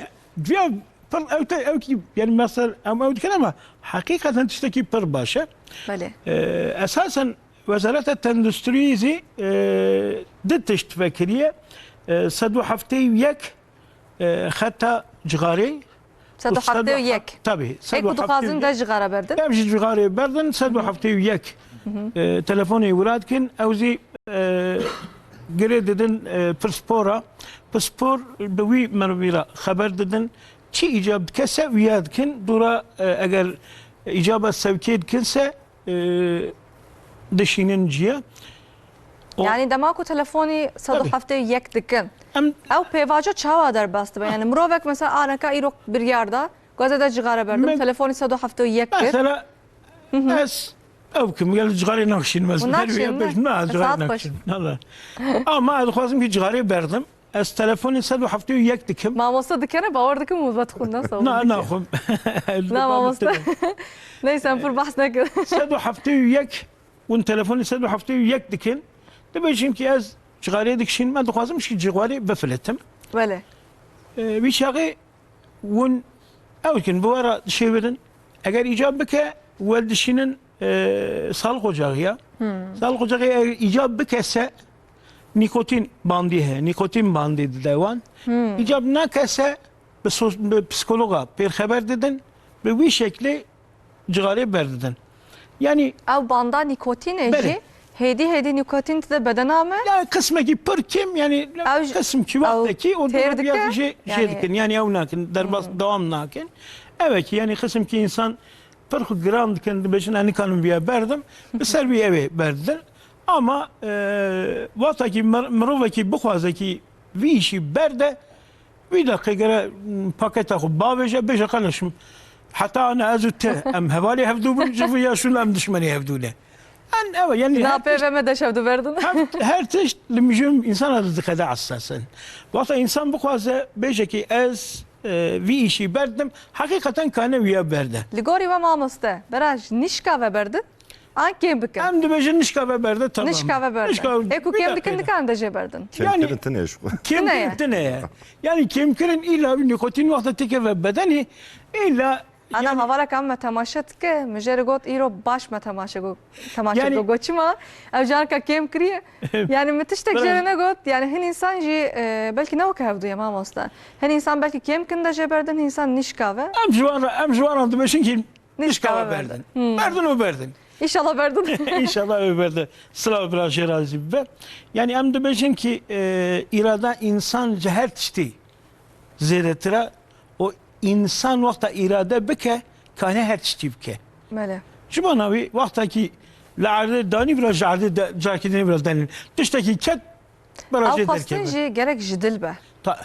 ew ki yani mesela em ew dikin ama hakikaten tiştekî pir baş e esasen Wezareta Tendrustriyê zî di tişt vekiriye sed û heftê yek xeta cigarê sed û heftê yek tabii ek bu dixwazin de cigare berdin em jî cigarê berdin sed û heftê yek telefonê wira dikin ew zî girê didin pirspora pirspor bi wî mirovî re xeber didin çi îcab dikese wîya dikin dûra eger îcaba sevkê dikinse dişînin ciye yani dema ku telefonî sed û heftê yek dikin ew pêvaca çawa derbas dibe yani mirovek mesela aneka îrok biryarda gazede cigare berdim telefonî sed û heftê yek kir mesela ez ew kim gel cigarê nakişînim ez ama dixwazim ki cigarê berdim ez telefonî sed û heftê yek dikim mamosta dikene bawer dikim û vetxwin nasıl naxwim mamosta neyse pir behs nekir sed û heftê yek û telefonî sed û heftê yek dikin dibêjim ki ez cigarê dikişînim me dixwazim ki cigarê bifilitim bele wî şaxê hûn ew dikin bi were dişêvirin eğer icap bike veldişinin sağlık ocağı ya. Sağlık ocağı eğer icap bikese nikotin bandı he. Nikotin bandı devan. İcap nakese bir psikologa bir haber dedin ve bir şekli cigare berdin. Yani Ev banda nikotin Bele. eji. Hedi nikotin de bedena mı? yani kısmı ki pır kim yani Ev- kısım ki ev vaktaki o terdike, bir şey yani- dikin yani ev nakin derbas devam nakin. Evet ki yani kısım ki insan 40 gram kendi beşin hani kanım bir berdim. Bir ser bir eve berdim. Ama vaktaki mırıvaki bu fazlaki bir işi berde bir dakika göre paket akı bağveje beşe kalışım. Hatta ana azütte em hevali hevdu bin cıvı ya şunu em düşmeni hevdule. Evet yani Ne yapıyor ve de şevdu verdin? her tişt limjum insan adı kadar hassasın. Vata insan bu kadar beşeki ez bir işi berdim. Hakikaten kane viye berde. Ligori ve mamuste. Beraj nişka ve berdin. An kim bikin? Hem de beşin nişka ve berde tamam. Nişka ve berdin. Eku kim bikin dikan da jeberdin. كان يعني- كنت نعيش Kim Ne ya? ne ya? Yani kim kirin illa bir nikotin vakti teke ve bedeni illa Ana havala kam me temaşet ke müjeri got iro baş me temaşe go temaşe Yani- go goçma ev jarka kem kriye yani müthiş tek Biraz- jerine got yani hen insan ji belki ne okuyavdu ya mamosta hen insan belki kem kinde jeberdin hen insan nişka ve em juan da beşin ki Nişka nişka ve ve berdin. Berdin o berdin. inşallah verdin. İnşallah öberde. Sıla biraz şerazi be. Yani em de beşin ki irada insan ceher tişti. Zeyretira o insan vakta irade bike kane her tişti bike. Mele. Şu navi vaktaki la'arde dani biraz jarde jarkidini biraz dani. Tişteki ket biraz Av ederken. fastin ji gerek jidil be.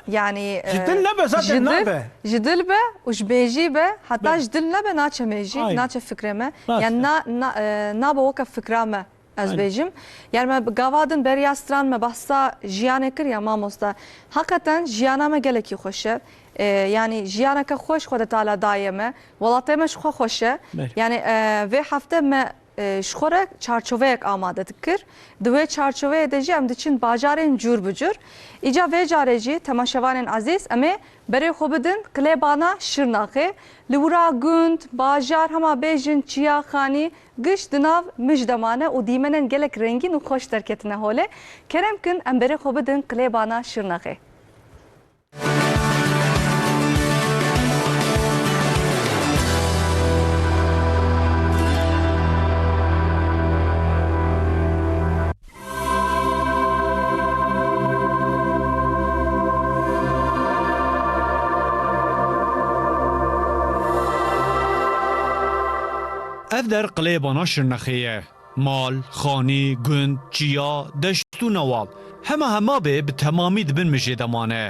Yani Jidil ne be zaten ne be? Jidil be, ujbeji be, hatta jidil ne be naçe meji, Aynen. naçe fikreme. Naçe. Yani na bo vaka fikrame az Aynen. bejim. Yani me gavadın beryastran me bahsa jiyane kir ya mamosta. Hakikaten jiyana me geleki hoşe. Yani jiyana ka hoş khoda taala dayeme. Valatay me şkho hoşe. Beli. Yani ve hafta me şkore çarçoveyek amade dikir. Dve çarçove edeceğim için bacarın cür bücür. İca ve careci temaşevanın aziz ame bere xobidin klebana şırnağı. Lura gund bacar hama bejin çiya khani gış dinav müjdemane o dimenen gelek rengin u hoş terketine hole. Kerem kin em bere xobidin klebana şırnağı. ev der qilêbana şirnexê mal, xanî, gund, çiya, deşt û newal hema bê bi temamî dibin mijê demane.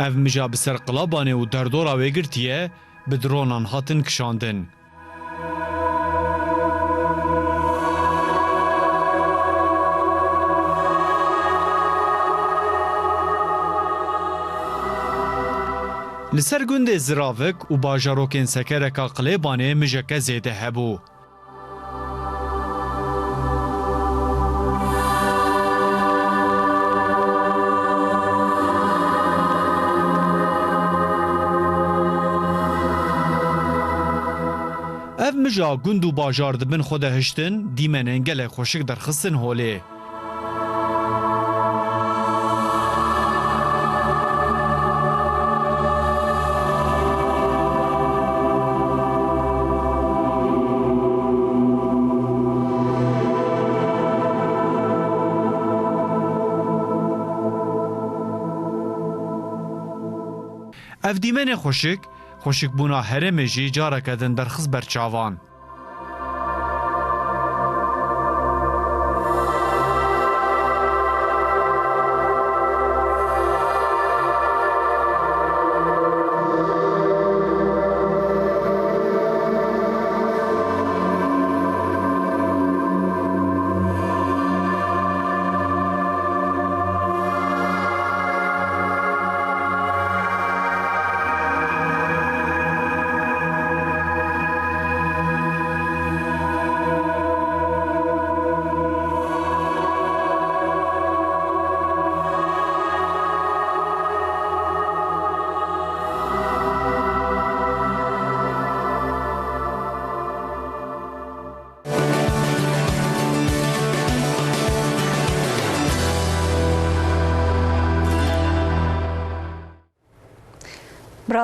Ev mija bi ser qilabanê û derdora wê girtiye bi dronan hatin kişandin. Li ser gundê Ziravik û bajarokên sekereka Qilêbanê mijeke zêde hebû. Ev mija gund û bajar dibin xwe de hiştin, dîmenên gelek xweşik derxistin holê. Ev dîmenê xweşik, xweşikbûna herêmê jî careke din derxist ber çavan.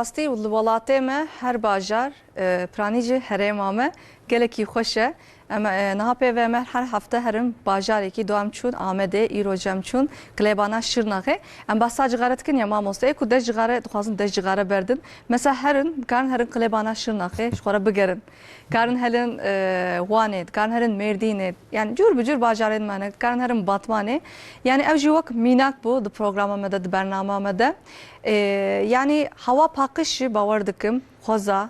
براستی و وڵاتێ me her bajar پرانی jî herêma me gelekî xweş e. Em niha pêve me her hefte herin bajarekî do em çûn Amedê îroj em çûn kilêbana Şirnexê. Em behsa cixare dikin ya mamosteyê ku deh cixare dixwazin deh cixare berdin. Mesela herin dikarin herin kilêbana Şirnexê ji xwe re bigerin. Dikarin herin Wanê, dikarin herin Mêrdînê. Yani cûr bi cûr bajarên me ne. Dikarin herin Batmanê. Yani ev jî wek mînak bû di programa me de di bernama me de. Yani hava paqij jî bawer dikim xweza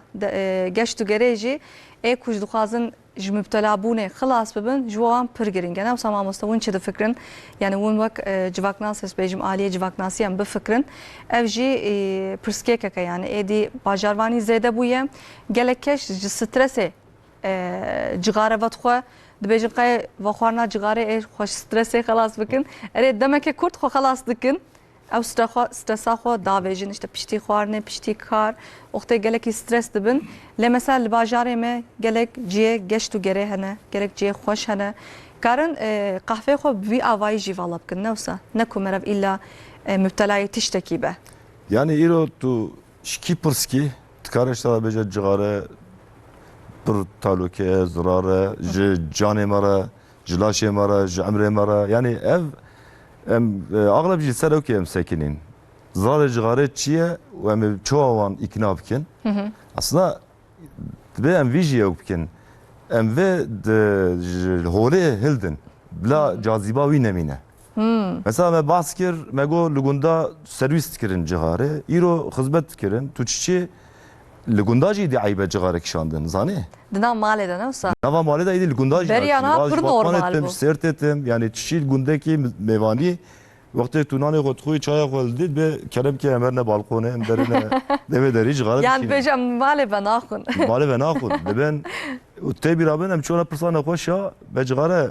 geşt û gerê jî ê ku ji dixwazin ji müptelabûnê xilas bibin ji wan pir giring e. Newsa mamoste hûn çi difikirin yani hûn wek civaknas hespêjim aliyê civaknasî em bifikirin ev jî pirskêkek e yani êdî bajarvanî zêde bûye gelek keş ji stresê cixare vedixwe dibêjin qey vexwarina cixarê ê xwe ji stresê xelas bikin erê demekê Kurd xwe xelas dikin ew stresa xwe davêjin işte piştî xwarinê piştî kar oxtê gelekî stres dibin lê mesela li bajarê me gelek ciyê geşt û gerê hene gelek ciyê xweş hene karin qehvê xwe bi vî avayî jî vala bikin newsa ne ku merev îlla müptelayê tiştekî be. Yani îro tu şikî pirskî dikare ji te re bêje cixare pir talûkê ye zirar e ji canê me re ji laşê me re ji emrê me re yani ev em agleb jî ser ew em sekinin. Zirarê cixarê çi ye û em çoğa wan îkna bikin. Aslında dibe em vî jî ew bikin. Em vê ji holê hildin. Bila caziba wî nemîne. Mesela me bahs kir me got li gunda serwîs dikirin cixarê. Îro xizmet dikirin. Tu çi li gunda jî dî eybe cixare kişandin zanî? Di nav malê de newsa. Nava malê de êdî li gunda jî Beriya pir normal bû. sêrt ettim yani çi gundekî mêvanî wextê tu nanê xwe dixwî çaya xwe li dît bê keremkê em herne balkonê em derine devê derî cixare Yani bêje em malê ve naxwin. malê ve naxwin dibin tê bîra bin em çûna pirsana xweş ya be cixare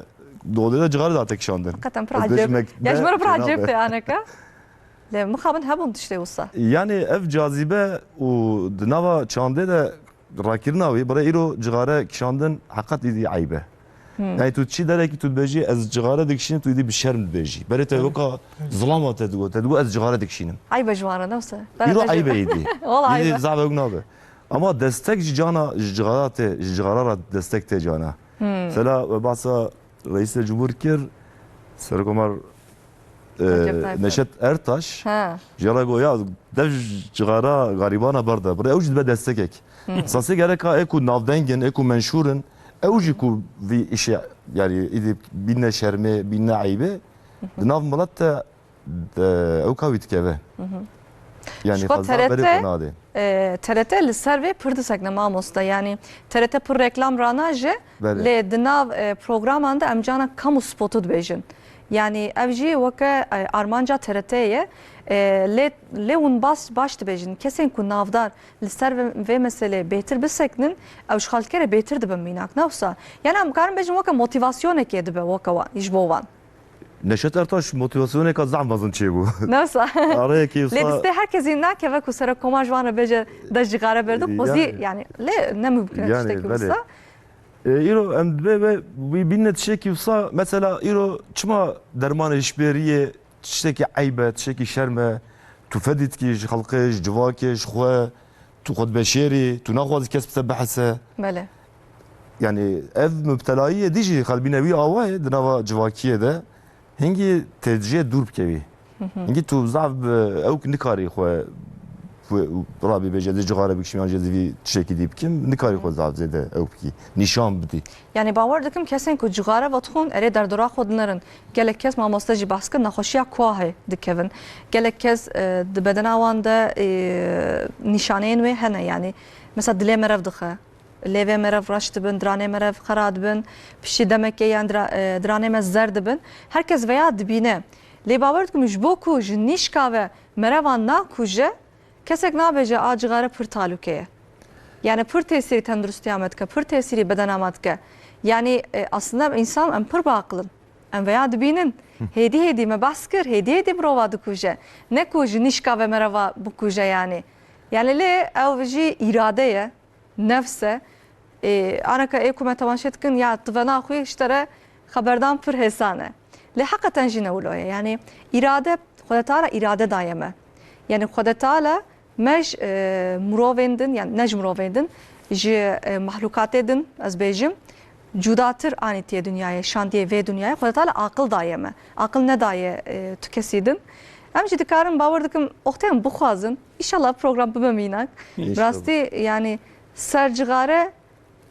dolê de cixare date kişandin. Hakikaten pir acayip. Ya ji me re pir acayip te aneka. Lê mixabin hebûn tiştê wisa. Yani ev cazibe û di nava çandê de rakirina wî bire îro cixare kişandin heqet îdî eybe. Yani tu çi derekî tu dibêjî ez cixare dikişînim tu îdî bi şerm dibêjî. Berê te weka zilama te digot. Te digot ez cixare dikişînim. Aybe ji wan re newsa. îro eybe îdî. Wala eybe. İdî zavek nabe. Ama destek ji cana ji cixara te ji cixara ra destek te cana. Mesela bahsa Reis-i Cumhur kir Serokkomar Neşet Ertaş jara goya dev cixara garibana berda. Bre ew jî dibe destekek. Sasê gereka ê ku navdengin ê ku menşûrin ew jî ku vî işe yani îdî bîne şermê bîne eybe di nav milet te ew ka wî dikeve. Yani fazla berê nadê. TRT li ser vê pir disek ne mamoste yani TRT pir reklam ranaje lê di nav programan de em cana kamu spotu dibêjin. Yani ev jî weke armanca TRT ye lê hûn baş dibêjin kesên ku navdar li ser vê meselê bêtir bisekinin ew ji xalkê re bêtir dibin mînak newsa. Yani em karin bêjin weke motivasyonekê dibe weke wan ji bo wan. Neşet Ertaş motivasyoneka zahmazın çêbû. Newsa. Arayekî Lê distê herkesî nakeve ku Serokkomar ji wan re bêje de cixare berdik xwezî yani lê nemimkin tiştekî wisa. îro em dibe ve bîne tişekî wisa mesela îro çima dermanê hişbêriyê tiştekî eybe tiştekî şerme tu fedî dikî ji xelkê ji civakê ji xwe tu xwe dibeşêrî tu naxwazî kes bi te behese. Bele. Yani ev müptelayî dî jî xelbîne wî awayê di nava civakiyê de hingî tecrüye dur bikevî. Hingî tu zav ew nikarî xwe rabî bêje di cixare bikişim yan jezî tişekî dî bikim nikarî xwe zav zêde ew bikî nîşan bidî. Yani bawer dikim kesên ku cixare vedixwin erê derdora xwe dinirin. Gelek kes mamoste jî bahs kir nexweşiya kuahê dikevin. Gelek kes di bedena wan de nîşaneyên wê hene yani mesela dilê merev dixe. Lêvê merev reş dibin, diranê merev xera dibin, piştî demekê yan diranê me zer dibin. Herkes veya dibîne. Lê bawer dikim ji bo ku ji nîşka ve merevan nakuje kesek nabêje a cixare pir talûkê ye. Yani pir tesîrî tendurustiya me dike, pir tesîrî bedena me dike. Yani aslında insan em pir baqilin. Em veya dibînin. Hêdî me behs kir, hêdî mirova dikuje. Ne ku ji nîşka ve mereva bikuje yani. Yani lê ew jî îrade ye, nefs e. Anaka ê ku me temanşê dikin ya tivena xwî ji te re xeberdan pir hêsan e. Lê heqeten jî newlo ye. Yani îrade Xwedetala îrade daye me. Yani Xwedetala مج مروفندن يعني نج مروفندن جي محلوقات دن از بيجم جوداتر آنیتی دنیای شاندیه و دنیای خود تعالی عقل دایمه عقل ندایه تو کسیدن ام جدی کارم باور دکم اختیم بخوازن انشالله program ببینک راستی yani سرجگاره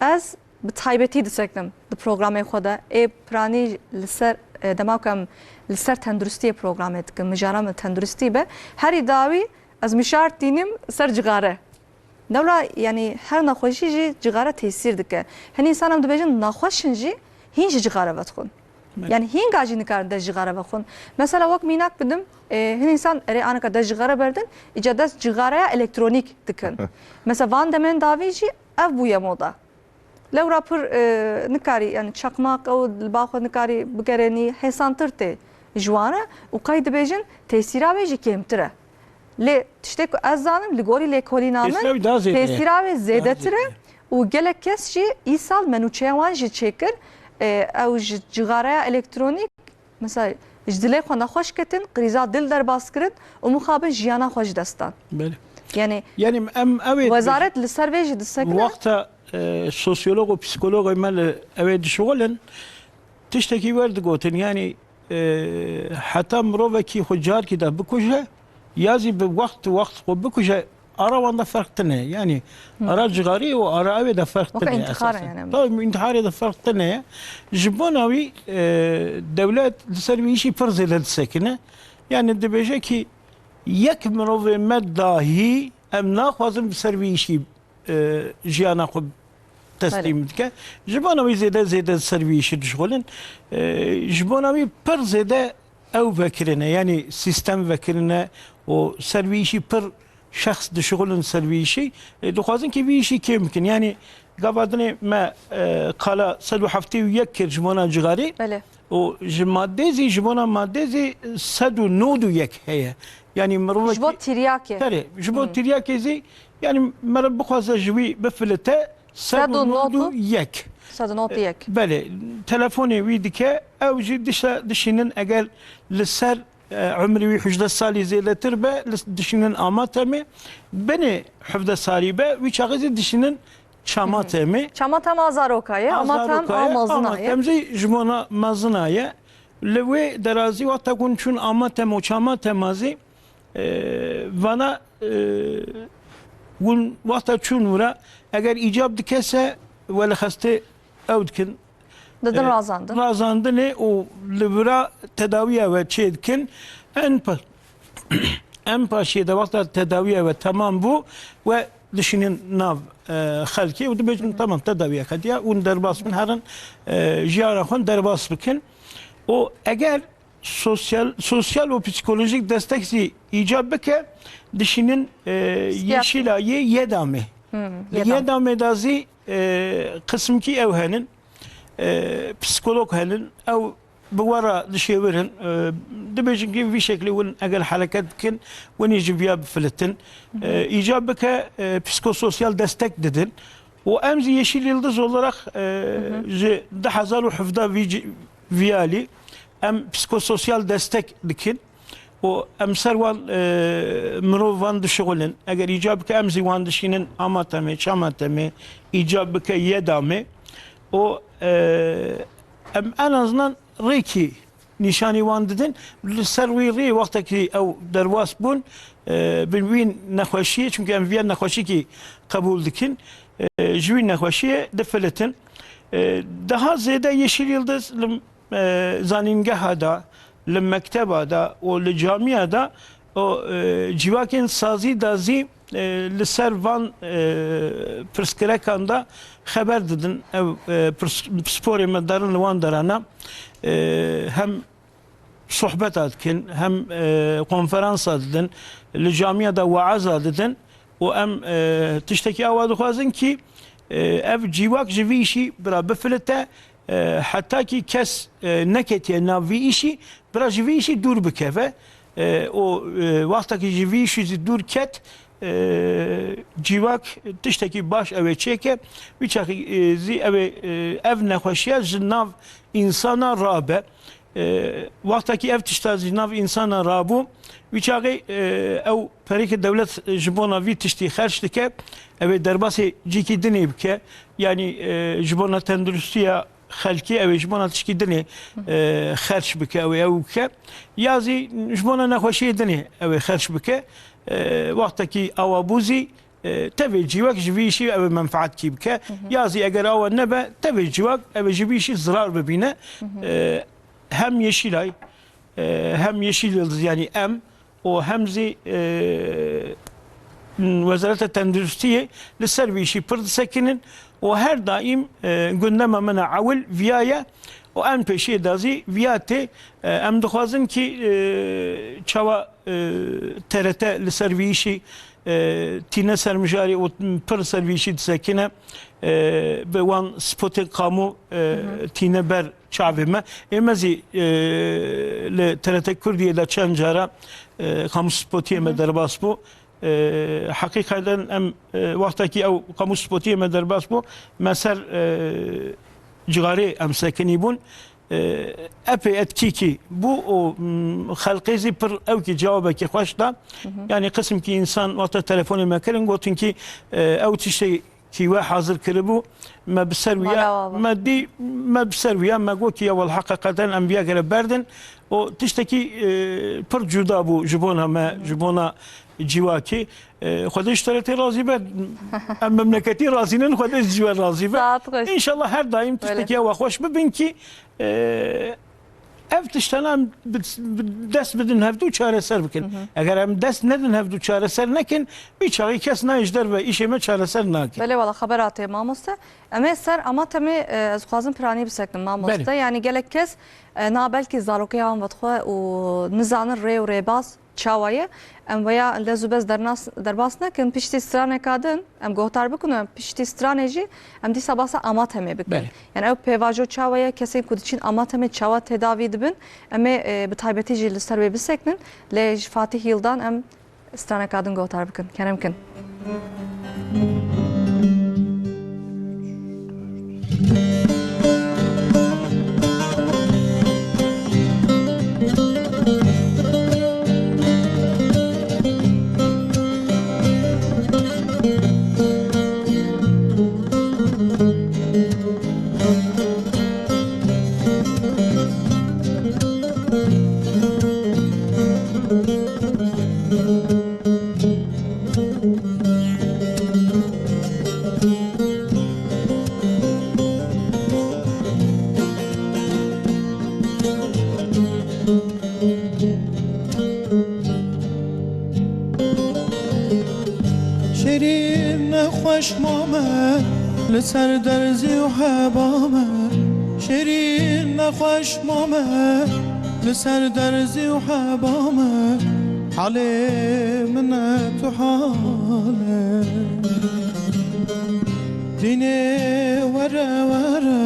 از به تایبتی دستکم د پروگرام خدا ای پرانی لسر دماکم لسر تندرستی پروگرام دکم مجارم تندرستی به هری داوی از مشارت دینیم سرجگاره دولة يعني هر نخوشي جي جغارة تيسير دكه هني إنسان هم دبيجن نخوشن جي هين جغارة بتخون يعني هين قاعدين نكار ده جغارة بتخون مثلا وقت ميناك بدم هني إنسان أري أنا كده جغارة بردن إجادة جغارة إلكترونيك دكن مثلا فان دمن دافيجي أبويا موضة لو رابر نكاري يعني شقماق أو الباخذ نكاري بقرني حسان ترتي جوانه وقايد بيجن تيسيرا بيجي كيمتره لی تشتک از زنم لگوری لیکولی نامن تأثیرات زیاده تره و گله کس جی ای سال منو چهوان جی چکر او جغاره الکترونیک مثلا جدلی خو نخوش کتن قریزا دل در باز کرد و مخابن جیانا خوش دستان بله يعني ام اوید وزارت للسرویج دستکن وقت سوسيولوج و پسیکولوگ مال اوید شغلن تشتكي ورد قوتن يعني حتى مروفكي خجار كده بكوجه يازي بوقت خو بكوجه أرى وانا فرق تنه يعني أرى جغاري وأرى أبي ده فرق تنه انتحار يعني طيب انتحاري ده فرق تنه جبوناوي دولات لسرويشي فرز للسكنة يعني الدبيجة كي يكملوا في مدة هي أم ناخذ بسرويشي جيانا خو تسليمتك جبوناوي زيادة سرويشي شغلن جبوناوي بر زيادة أو فكرنا يعني سيستم فكرنا وسرويشي بر شخص ده شغل سرويشي دخوازن كي بيشي كيمكن يعني قبضني ما قال سلو حفتي ويكر جمونا جغاري بله وجمادزي جمونا مادزي سدو نودو يك هي يعني مروه جبوت ترياكي ترى جبوت ترياكي زي يعني مرب بخوازا جوي بفلته سدو نودو يك سدو نودو يك بله تلفوني ويدك او جي دشينن اقل لسر عمري وي حجده سالي زي تربه دشينن اماتمي بني حفظه سالي به وي شاغزي دشينن شاماتمي شاماتم ازاروكايه اماتم امازنايه تمزي جمونا مازنايه لوي درازي وقتا كون چون اماتم و شاماتم ازي وانا ون وقتا چون ورا اگر ايجاب دكسه ولا خسته اودكن ددن رازاندın. Razandı ne o libra tedaviye ve çedkin en paşiyede vakti tedaviye ve tamam bu ve dışının nav halki o da bizim tamam tedaviye kadiye un derbas min herın jiyara xon derbas bikin o eğer sosyal ve psikolojik desteksi icap bike dışının yeşil ayı yedame yedame dazi kısım ki evhenin psikolog هلن أو بورا دشيورهن دبيجن كيف في شكل ون أقل حركات كن ون يجي فيها بفلتن إيجابك بسيكوسوسيال دستك ددن وأمزي يشيل يلدز olarak ده حزار وحفظة فيالي أم بسيكوسوسيال دستك دكن و أم سروان مرو وان دشغلن أجر إيجابك أمزي وان دشينن أماتمي شاماتمي إيجابك يدامي o en azından reki nişani van dedin servi vaktaki ev dervas bun bilwin nexweşiye çünkü em viyen nexweşi ki kabul dikin jwin nexweşiye defeletin daha ziyade yeşil yıldız zaningahada li mektebada o li camiyada o civakin sazi dazi li ser van prskerekanda haber dedin ev spor medarın van darana hem sohbet etkin hem konferans dedin li camiyada vaaz dedin o em tişteki avadı xwazin ki ev civak jivi işi bira bifilete hatta ki kes neketiye navi işi bira jivi işi dur bikeve o vaktaki jivi işi dur ket civak tişteki baş eve çeke birçok zi eve ev nexweşiye ji nav insana rabe وقتی که اف تشتازی ناو انسان رابو ویچاقی او پریک دولت جبونا وی تشتی خرج دکه او درباس جیکی دنی بکه یعنی جبونا تندرستیا خلکی او جبونا تشکی دنی خرج بکه او که یازی جبونا نخوشی دنی او خرج بکه وقتی که اوابوزی تبي جواك جبيشي أو منفعت كيبكا يازي أجر أو النبأ تبي جواك أو جبيشي زرار ببينه هم يشيلاي هم يشيل يعني وهمزي وزارة التندرستية للسربيشي برد سكنن وهر دائم قلنا من عول فيايا وأم بشي دازي فياتي أم دخوازن كي شوا ترتا للسربيشي تينا سرمجاري و پر سرویشی دسکنه به وان سپوت قامو تینا بر چاومه امازی لترت کردیه دا چند جارا قامو سپوتیه مدرباس بو حقیقتا ام وقتی که او قامو سپوتیه مدرباس بو مثل جغاري ام ساكني بون ابي اتكيكي بو خلقيزي بر او كي جوابك خوش دا يعني قسم كي انسان وقت تليفوني ما كلن قلتن كي او تشي كي وا حاضر كربو ما بسرويا ما دي ما بسرويا ما قلت يا والحقيقه انبياء قال بردن وتشتكي بر جودا بو جبونا ما جبونا جواكي خدش اشتريتي راضي بعد مملكتي راضيين خدش جوا راضي ان شاء الله هر دايم تشتكي واخوش ببنكي ev tiştanam dest bidin hevdu çareser bikin. Eğer em dest nedin hevdu çareser nekin bir çağı kes ne ejder ve işeme çareser nakin. Bele valla haber atıyor mamosta. Ama ser ama temi az khazım pirani bisektim mamosta. Yani gelek kes na belki zaroki ham vatxwa u nizanır re u rebas çavayı em veya lezubez derbas nekin pişti strane kadın em gohtar bikunu pişti straneji em di sabasa amat heme bikin. Yani ev pevajo çavaya kesin kudiçin amat heme çava tedavi dibin eme bi taybeti jil serbe biseknin le Fatih yıldan em strane kadın gohtar bikin. Kenemkin. لسر درزی و حبامه شیرین نخوش مامه لسر درزی و حبامه حالی من تو حاله دینه وره وره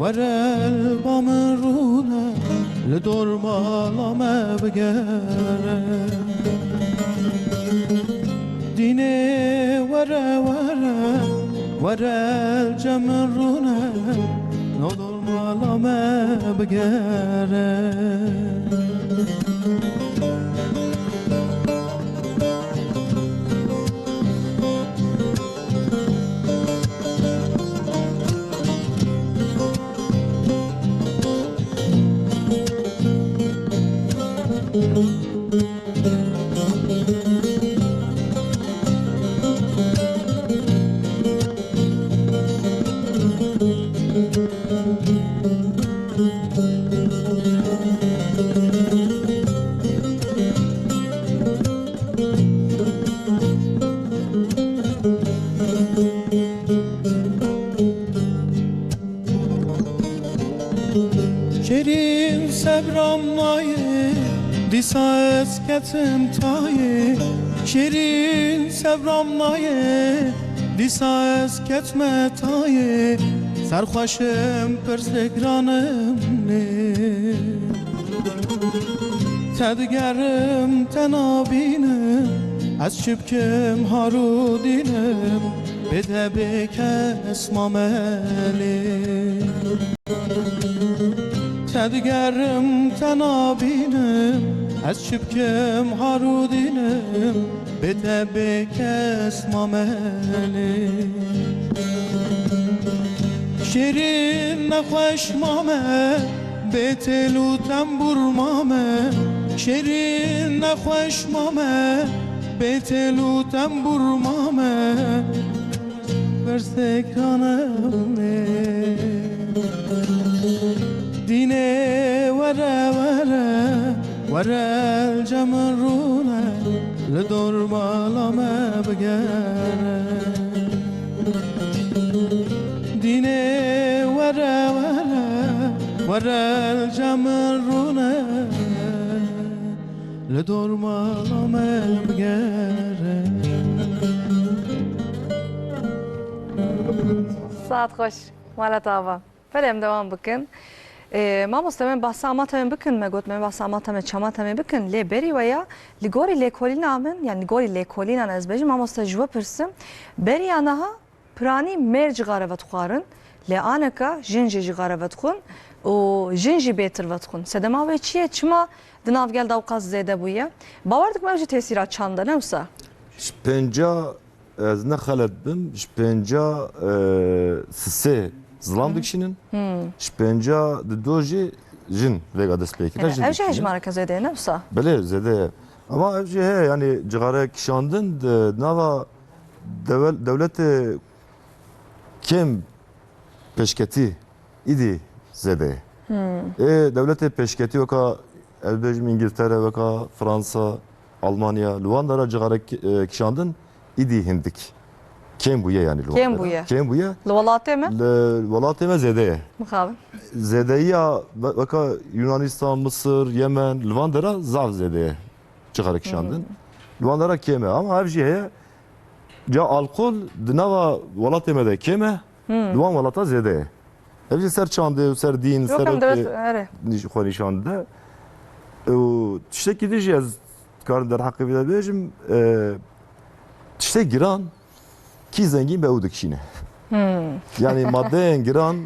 وره البام رونه لدور بالامه بگره دینه وره وره ورا الجمرونه نودر مالامه بگره شیرین صبرم نایه دیسا اسکتم تایه شیرین صبرم نایه دیسا اسکتم تایه سرخوشم پرزگرانم نه تدگرم تنابینم از شبکم هارو دینم بده بکس ماملی ندگرم تنابینم از شبکم هارودینم بده بکس ماملی شیرین نخوش مامه بتلو تنبور مامه شیرین نخوش مامه بتلو تنبور مامه برسکانم دینه وره وره وره الجمرونه لدور بالامه بگره دینه وره وره وره الجمرونه لدور بالامه بگره ساعت خوش مالت آوا فریم دوام بکن ما مستمع بحث آمات هم بکن مگوت من بحث آمات هم چمات هم بکن لی بری ویا لگوری لیکولین آمن یعنی لگوری لیکولین آن از بیش ما مستجوا پرسم بری آنها پرانی مرج غاره و تخارن لی آنکا جنجی جغاره و تخون و جنجی بیتر و تخون سدما و چیه چما دنافگل داوقاز زیده بویه باوردک موجود تاثیرات چنده نوسا شپنجا از نخلت بم شپنجا سه زلام دکشینن شپنجا دوجی جن وگا دست پیکر جن اوجه هجماره که زیده نوسا بله زده ama evci he yani cigara kişandın nava devlet kim peşketi idi zede. Devlet peşketi vaka elbejim İngiltere vaka Fransa Almanya Luandara cigara kişandın idi hindik. Kim bu ya yani Luandara? Kim bu ya? Kim bu ya? Lvalatı mı? Lvalatı mı zede? Mukavim. Zedeya vaka Yunanistan, Mısır, Yemen, Luandara zav zede. Çıkarak şandın. Luandara keme ama her şeye ca alkol dinava valateme de keme Luan valata zede. Hepsi ser çandı, ser din, ser xoni şandı. İşte gideceğiz. Karın der hakkı bile bejim. İşte giran ki zengin be udukşine. Yani madde giran.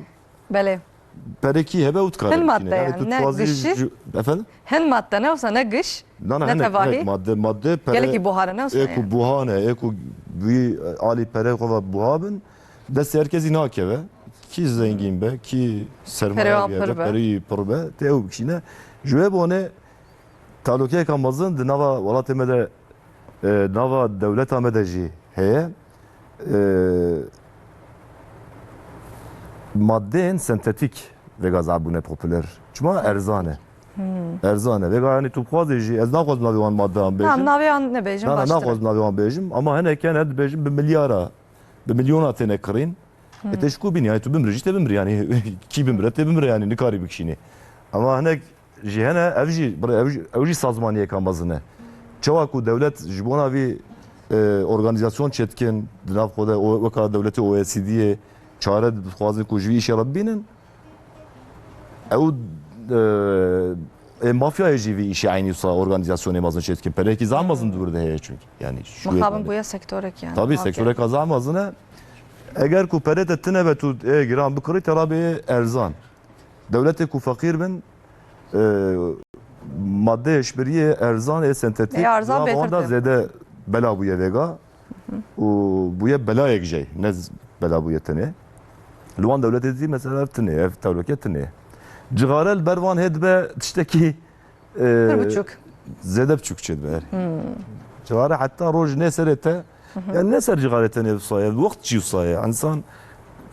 Bele. Pereki hebe utkarı. Hen madde yani ne gışı? Efendim? Hen madde ne olsa ne gış ne tevahi. Madde Geleki buharı ne olsa yani. Eko buhane, eko bir ali pereko buhabın. Desi herkesi nakeve. Ki zengin be, ki sermaye be, peri pırbe. Teo kişine. Jüve bone talukiye kamazın dinava valatemede nava devlet amedeci heye. Maddenin sentetik ve gazabune popüler. Çünkü erzane. Erzane. Ve yani tupkazıcı. Ez nakoz navivan madde am bejim. Tamam navivan ne bejim başta. Nakoz navivan bejim. Ama hene kenet bejim bir milyara, bir milyona tane kırın. Teşku bin yani tu bimri işte bimri yani ki bimri te bimri yani ne karı bir kişini. Ama hene jihene evji sazmaniye kamazını. Çavaku devlet jibona bir organizasyon çetkin dinav koda o kadar devleti OECD'ye çare xwazin ku jivî işe rabînin ew mafyaya jivî işe aynı wisa organizasyonê mazin çetkin perekî zamazin dibirde heye çünkü yani mixabin buya sektorek yani tabii sektorek zamazin eger ku perete tine ve tu giran bikirî terabê erzan devletê ku feqîr bin madde eşberiye erzan sentetik erzan onda zede bela buye vega û buye belayek jey ne bela buye tene Luan devleti değil mesela tine ev tevleke tine Cigarel bervan hedbe tişteki zede buçuk çedbe Cigare hatta roj ne serete yani ne ser cigarete ne vsaya vakt çi vsaya insan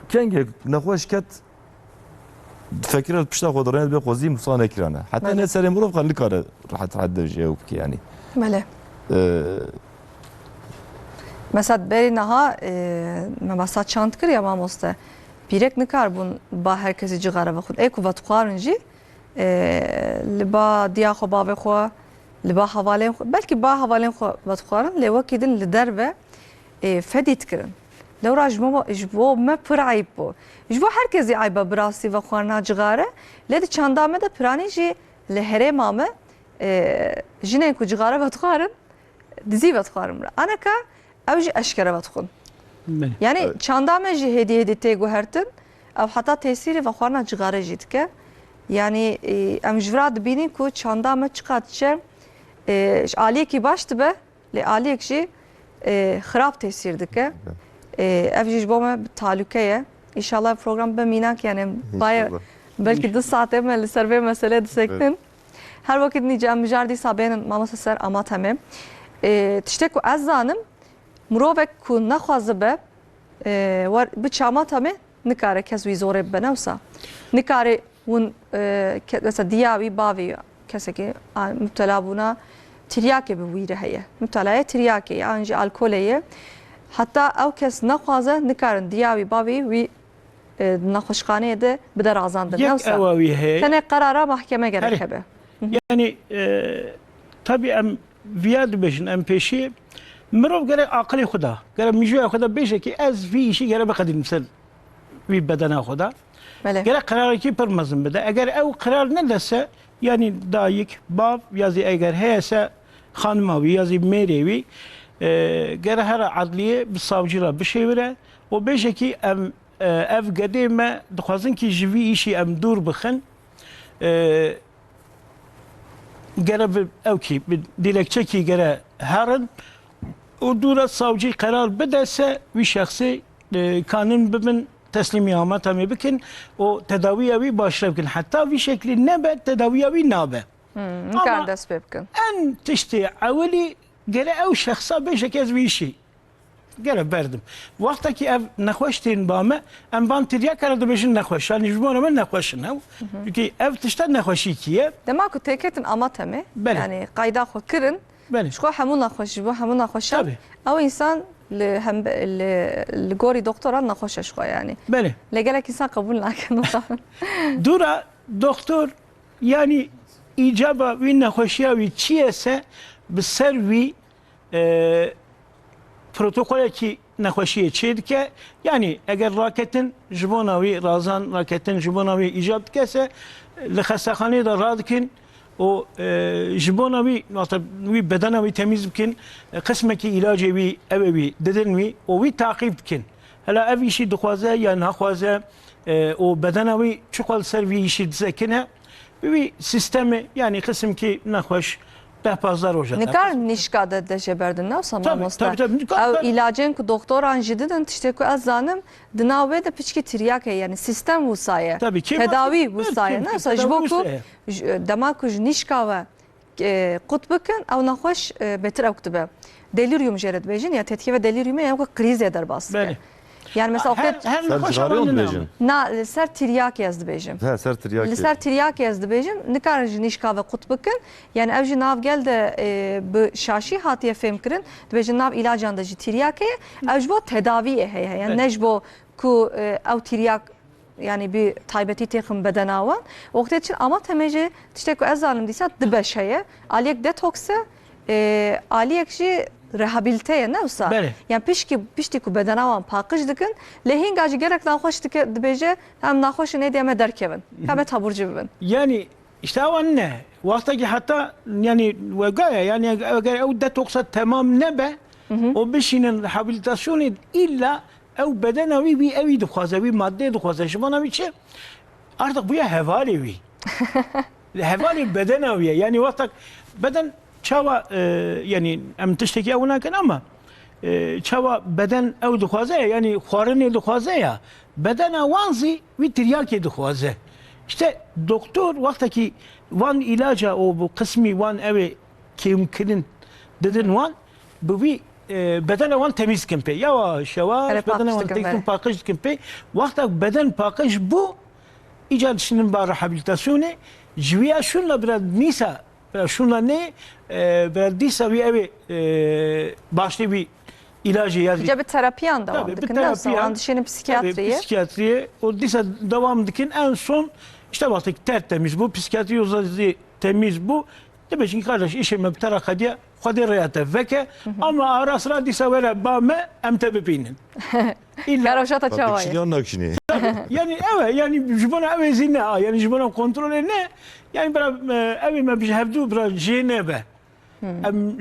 kenge nexweş ket فكر بشتا خضرين بقوزي مصانع كرانا حتى انا سالم روف قال لك راح تعدى جاوبك يعني ماله مثلا برينها ما بسات شانت كر يا ماموسته بيرك نكار بون با herkesi cigara ve xud eko ve tuqarınci liba diya xo ba ve xo liba havalen belki ba havalen xo ve tuqarın le vakidin li derve fedit kirin لورا جبو ما پر عیب بو جبو هر کسی عیب براسی و خوارنا جغاره لید چندامه ده پرانی جی لهره مامه جنین کو جغاره و تخارن dizi ve txarım ra. Anaka evji eşkere ve txun. Yani çandame jî hediye te guhertin ev hata tesiri ve xwarna cigare jî dike. Yani em jvra dibinin ku çanda me çıkartçe aliyeki baş dibe le aliyek jî xirab tesir dike. Ev jî bo me talukeye. İnşallah program be minak yani baya belki 2 saate me li ser vê mesele disektin. Her vakit nicem mijardi sabênin mamasa ser amat heme. Tiştek ku ez zanim mirovek ku nexwaze be bi çamat heme nikare kes wî zorê bibe newsa. Nikare hûn mesela diya wî bavê kesekî müptela bûna tiryakê bi wî re heye. Müptelaya tiryakê yan jî alkolê ye. Hatta ew kes nexwaze nikarin diya wî bavê wî nexweşxaneyê de bide razandin. Yek ewa wî heye. Tenê qarara mahkeme gerek hebe. Yani tabii em viya dibêjin em pêşî mirov gerek aqilê xwe da gerek mijûya xwe da bêje ki ez vî îşî gerek biqedînim ser wî bedena xwe da. Gerek qerarekî pir mezin bide. Eger ew qirar nedese yani dayık, bav ya zî eger heyese xanima wî ya zî mêrê wî gerek her adliye bi savcıra bişêvire û bêje ki em ev gedê me dixwazin ki ji vî îşî em dûr bixin gerek ew kî bi dilekçekî gerek herin û dûra savcı karar bidese wî şexsê kanun bibin teslîmî ametemê bikin û tedawiya wî başre bikin. Heta vî şeklî nebe tedawiya wî nabe. Nikar dest pê bikin. En tiştê ewelî gerek ew şexsa bêje ez vî îşî gerek berdim. Wextekî ev nexweş tên bame em van tiryakara dibêjin nexweş. Yani ji bo me nexweşin ew. Çünkü ev tişta nexweşîkî ye. Dema ku têketin amateme Belê. yani qayda xwe kirin Belê. ji xwe hemû nexweş ji bo hemû nexweşan Tabii. ew insan li gorî doktoran nexweş e ji xwe yani. Belê. Lê gelek insan qebûl nakin. Dura doktor yani icaba wî nexweşiya wî çi yese bi ser wî protokolekî nexweşiyê çê dike. Yani eger raketin ji bona wî razan raketin ji bona wî îcab dikese li xestaxaneyê de radikin û ji bona wî wî bedena wî temîz bikin qismekî ilacê wî ew ê wî didin wî û wî taqîb dikin. Hela ev îşî dixwaze ya naxwaze û bedena wî çiqal ser wî îşî dizekine wî sistemê yani qism ki nexweş 10-15 roja. Nikar nişka de jeberdin newsa mamosta. Ew ilacên ku doktoran jî didin tiştê ku ez zanim di nav wê de piçkî tiryakê yani sistem wisa ye. Tabii, Tedavî wisa ye. Newsa ji bo ku tedavi dema ku ji nîşka ve qut bikin ew nexweş bêtir ew kutibe. Delîryum jê re dibêjin ya tetkî ve delîryumê yani ku krîzê derbas dike. Yani mesela her nexweş dibêjin. na ser tiryakê ez dibêjim. He ser tiryakê. Li ser tiryakê ez dibêjim nikarin ji nîşka ve qut bikin yani ev jî nav gel de bi şaşî hatiye fêm kirin dibêjin nav ilacan de jî tiryakê ev ji bo tedaviyê heye yani ne ji bo ku ew tiryak yani bir taybetî têxin bedena wan wextê çi ama temêjê tiştek ku ez zanim dîsa dibeş heye aliyek detokse aliyek jî rehabiliteye newsa yani piştî ku bedena wan paqij dikin lê hênga jî gerek naxweş dike dibêje em naxweşin êdî em ê derkevin em ê taburcî bibin. Yani işte avan ne? Vakti hatta yani vegaya yani eğer ev detoksa tamam nebe o bişinin rehabilitasyonu illa ev bedenavi bir evi dixwaze bir madde dixwaze şimana bir şey artık bu ya hevali vi. Hevali bedenaviye yani vakti beden çava yani em tişteki evuna kan ama çava beden ev dixwaze yani xwarinê dixwaze ya bedena wanzî wî tiryakê dixwaze. İşte doktor vaktaki van ilaca o bu kısmi van eve kimkinin dedin van bu bir bedene van temiz kimpe yavaş yavaş bedene van tekrar pakaj kimpe vakta beden pakaj bu icadının bar rehabilitasyonu jviya şunla biraz nisa biraz şunla ne biraz disa bir eve başlı bir ilacı yazdı. Bir terapiyan devam dikin. Nasıl? Dişinin psikiyatriye. Psikiyatriye. O disa devam dikin en son işte baktık tertemiz bu. Psikiyatri uzazı temiz bu. Demek ki kardeş işime bir taraka diye kadir hayata veke ama ara sıra disa böyle bağme emtebibinin. Garoşata çavayı. Bakışını nakşini. Yani evet yani jibona evezine yani jibona kontrole ne yani biraz evime bir hevdu biraz jenebe.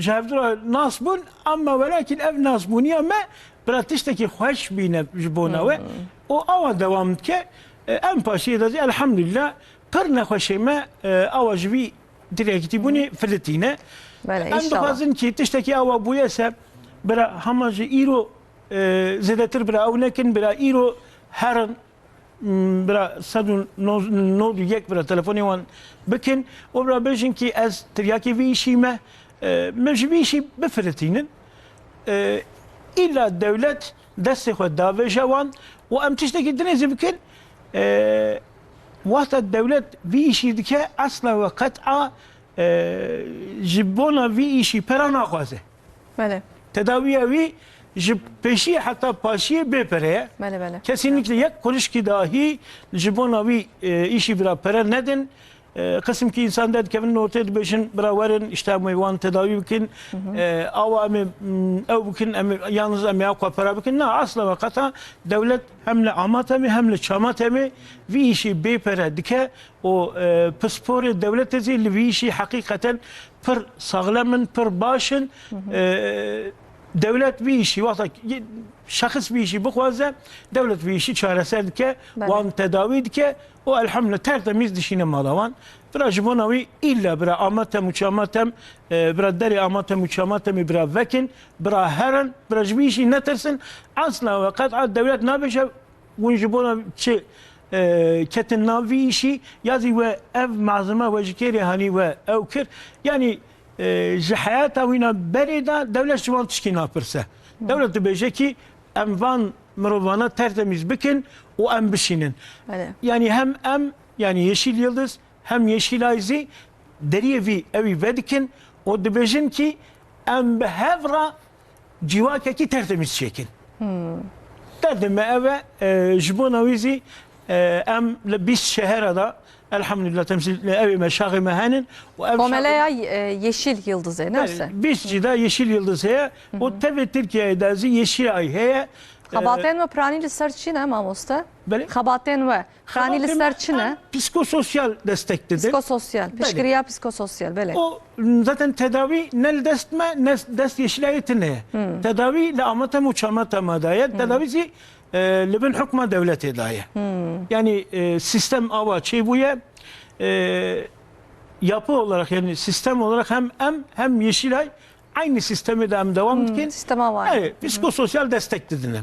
جابدرا ناصبون أما ولكن أب ناصبونية ما براتشتكي خوش بينا جبونا و أو دوام ك أم باشي الحمد لله پر نخوشی ما آواجبی دیرکتی بونی فلتینه بله ام انشالله دخوازن که تشتکی آوا بویه سب برا همه جی ایرو زیادتر برا او نکن برا ایرو هرن برا 191 برا تلفنی وان بکن و برا بجن که از تریاکی ویشی ما مجبیشی بفلتینن إلا الدولة دست خود داوي جوان وأم تشتكي دنيزي بكن وقت الدولة في إشي دكا أصلا وقطعة جبونا في إشي برانا غازه بله تداوية في جب بشي حتى باشي ببره بله بله kesinlikle yak konuşki dahi jibona vi işi bira para neden kısım ki insan dedi ki ortaya beşin bira verin işte meyvan tedavi bikin ava emi ev bikin emi yalnız emi akva para bikin na asla ve kata devlet hemle amat emi hemle çamat emi vi işi be para dike o paspori devlet ezili vi işi hakikaten per sağlamın per başın devlet bir işi vaqt şahıs bir işi bixwaze devlet bir işi çareser dike wan tedavi dike o elhamdülillah tertemiz dişine malavan bira jibonavi illa bira amatem uçamatem bira deri amatem uçamatem bira vekin bira heran bira bir işi netersin asla ve kat'a devlet nabeşe wan jibona çi ketin navi işi yazı ve ev malzeme ve jikeri hani ve evkir yani ji hayata wîna berê da devlet ji wan tişkî napirse. Devlet dibêje ki em van mirovana tertemiz bikin û em bişînin. Yani hem em yani Yeşil Yıldız hem Yeşil Ayzî deriyê vî evî vedikin û dibêjin ki em bi hevra civakekî tertemiz çêkin. Derdime eve ji bo nawîzî em li 20 şehera da elhamdülillah temsil evi meşağı mehanin Komelaya Yeşil Yıldız neyse. Bizcida Yeşil Yıldız heye o tabi Türkiye'de dazi Yeşil Ay heye Xabaten ve pranî ser çi ne mamosta? Xabaten ve pranî ser çi ne? Psikososyal destek dedi. Psikososyal. Pişkiriya psikososyal böyle. O zaten tedavi ne dest me ne dest Yeşil Ay'tine. Tedavi le amatem uçamatem adayet tedavisi لبن حكمة دولة داية yani sistem ava çebuye yapı olarak yani sistem olarak hem Yeşilay aynı sistemi de hem devam etkin sistem ava evet psikososyal destek dediler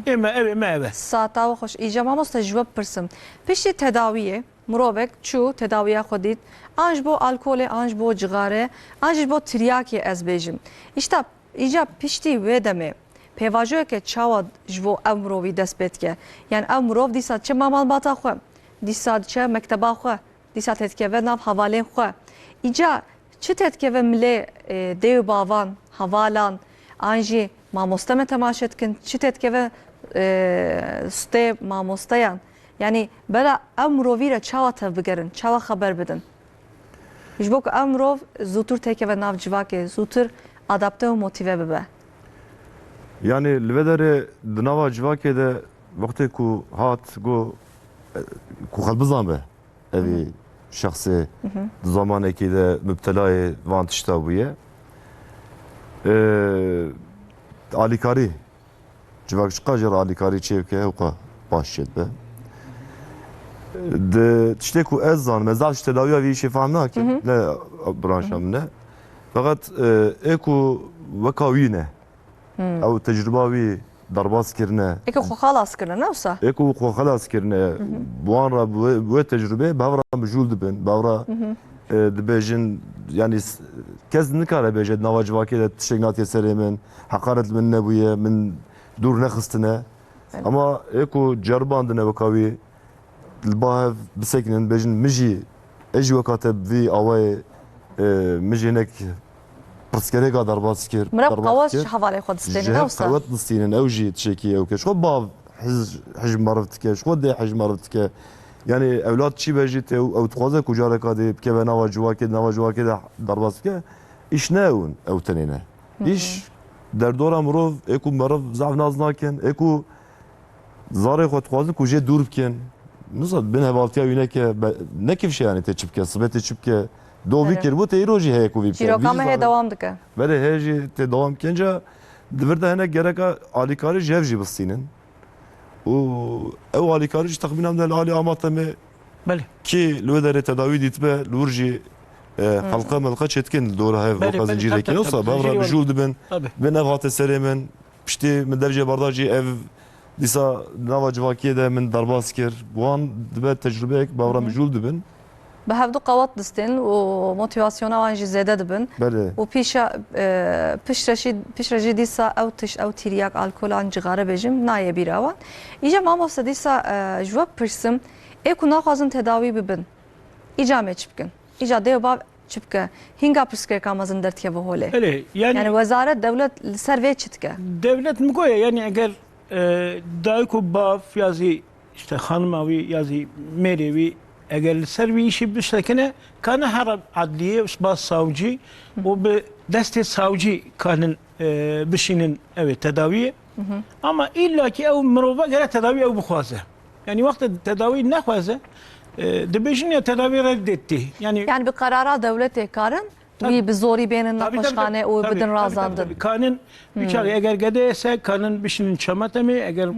evet saata ve hoş icama mustajib pırsım pişti tedaviye murovek çu tedaviye xodit anj bo alkole anj bo cigare anj bo tiryaki ezbejim işte icab pişti ve deme پیواژوی که چاوا جو امروی دست بید که یعنی امرو دیسا چه مامال باتا خو دیسا چه مکتبا خو دیسا تدکه و ناف حواله خو ایجا چه تدکه و ملی دیو باوان حوالان آنجی ماموسته می تماشت کن چه تدکه و سته ماموستهان یعنی برای امروی را چاوا تبگرن چاوا خبر بدن جبوک امرو زودتر تکه و ناف جواکه زودتر adapte و موتیوه ببه Yani lvedere dinava civakê de wextê ku hat got ku xelbizan be evî şexsê di zamanekî de müptelayê van tişta bûye alîkarî civak çiqa jî alîkarî çêbike hewqa baş çêt be di tiştê ku ez zanim ez av ji tedawiya vî îşê fehm nakim ne branşa min e feqet ê ku weka wî ne او تجربه وی درباس کرنه اکو خو خلاص کرنه نوسا اکو خو خلاص کرنه بوان را بو تجربه باورا مجول دبن باورا دبیجن yani kez nikare beje navacvaki de tişegnat yeseremin hakaret min nebuye min dur ne xistine ama eko cerbandine vakavi bahev biseknin bejin miji eji vakate vi avay mijinek پرسکره که درباز کرد. مرا قواس حواله خود استینه نوسا. قوت استینه نوجی تشکیه و کش خود با حجم مرفت کش خود ده حجم مرفت که یعنی اولاد چی بجیت او تخوازه کجا کادی که به نواجواکی درباز که ایش نه اون او تنینه. ایش در دور امروز اکو مرف ضعف ناز نکن اکو زاره خود خوازه کجا دور بکن. مثلا بین هوالتیا اینه که نکیفش یعنی تچیب که صبح تچیب که دو ویکر بود ایروجی هی کوی بکن. چیروکامه هی دوام دکه. بله هیچی ت دوام کنجا دورده هنگ گرکا آلیکاری جوجی بستینن. و او آلیکاریش تقریبا من عالی آماتم بله کی لو داره تداوی دیت به لورجی حلقه ملقه چتکن دور های بله، وقت زنجیره بله، که طب- اوسا طب- بابرا زنجیره بجول دبن طبعا به نوات سرمن پشتی من درجه برداجی اف دیسا نوا جواکیه ده من درباس کر وان دبه تجربه یک بابرا بجول دبن به هفدو قوات دستین و موتیواسیونا وانجی زیده دبن بله و پیش رجی دیسا او تش او تیریاک الکل عن جغاره بجم نایه بیراوان ایجا ماموستا دیسا جواب پرسم ایکو ناخوازن تداوی ببن ایجا می چپکن ایجا دیو باب چپکه هنگا پرسکر کامازن درتیه و هوله بله yani yani وزارت دولت سروی çitke. devlet mi koyuyor yani eğer dayku baf yazı işte hanım avi yazı merevi eğer servi işi bir şekilde kana her adliye bas savcı o bir deste savcı kanın bişinin evet tedavi ama illaki ev mırova göre tedavi ev bukhaze yani vakti tedavi ne khaze dibişin ya tedavi reddetti yani Yani bir karara devlet ekarın Tabii. bir zori benin Tabii, nakoşhane tabii, o tabii, bidin tabii, razandın. tabii. Kanın bıçağı eğer gedeyse kanın bişinin çamatemi eğer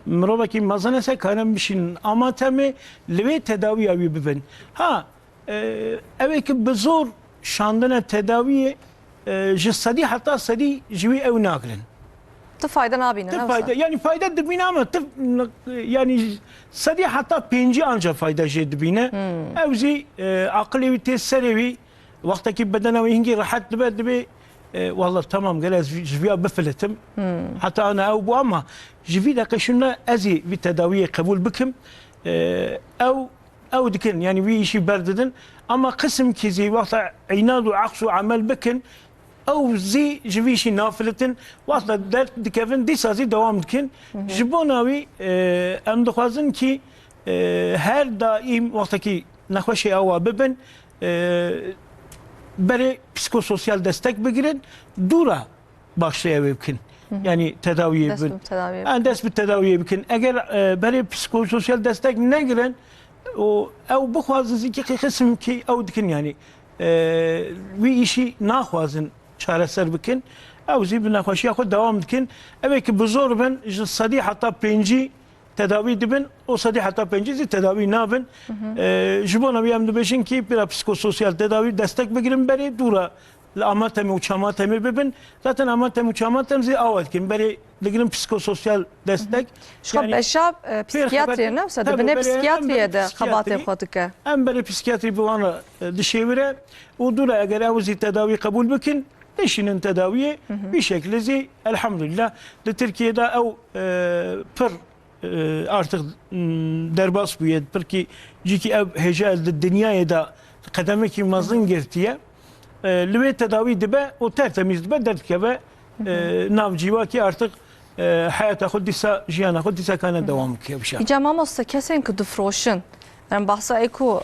mırobaki mazan ise kanın bişinin amatemi leve tedavi yavi bibin. Ha evet ki bizor şandına tedavi jissadi hatta sadi jivi ev naklin. Tu fayda nabine Tıp ne fayda yani fayda dibine ama tıp yani sadi hatta penci anca fayda şey dibine. Evzi aklevi tesserevi vaktaki bedene ve hingi rahat dibe والله tamam gel jiviya befletim. Hatta ana ev bu ama jivi de şuna ezi bir tedaviye kabul bikim. Ev dikin yani bir işi berdedin ama kısım ki zi vakta inadu aksu amel bikin ev zi jivi işi nafiletin vakta dert dikevin disazi devam dikin. Jibonavi em dikhwazin ki her daim vaktaki nakhoşi ava bibin beri psikososyal destek begirin dura başlayabilin. Yani tedaviye Dest bin. bir tedavi. Yani dest bir tedaviye bikin. Eğer beri psikososyal destek ne giren o ev bu khwazın ki kısım ki ev dikin yani bir işi nakhwazın çareser bikin. Ev zibin nakhoşi akı devam dikin. Evet ki bu zor ben sadi hatta penci tedavi dibin o sadi hatta pencizi tedavi nabin jibona bir amdu beşin ki bir psikososyal tedavi destek begirin beri dura amatemi uçamatemi bibin zaten amatemi uçamatemi zi avatkin beri ligin psikososyal destek Şu beşab psikiyatri ne olsa Tabii, dibine böyle psikiyatriye de psikiyatri- kabahatı xotike. em beri psikiyatri bu ana dışevire o dura eğer avuzi tedavi kabul bikin deşinin tedaviye bir şekilde zi elhamdülillah de Türkiye'de ev pır artık derbas buyed pırki ciki ev hecel dünyaya da kademe ki mazın girtiye lüve tedavi dibe o tertemiz dibe dertke ve navciva ki artık hayata kudisa jiyana kudisa kana devam ki bir şey. İca mamosta kesin ki difroşun. Yani bahsa eko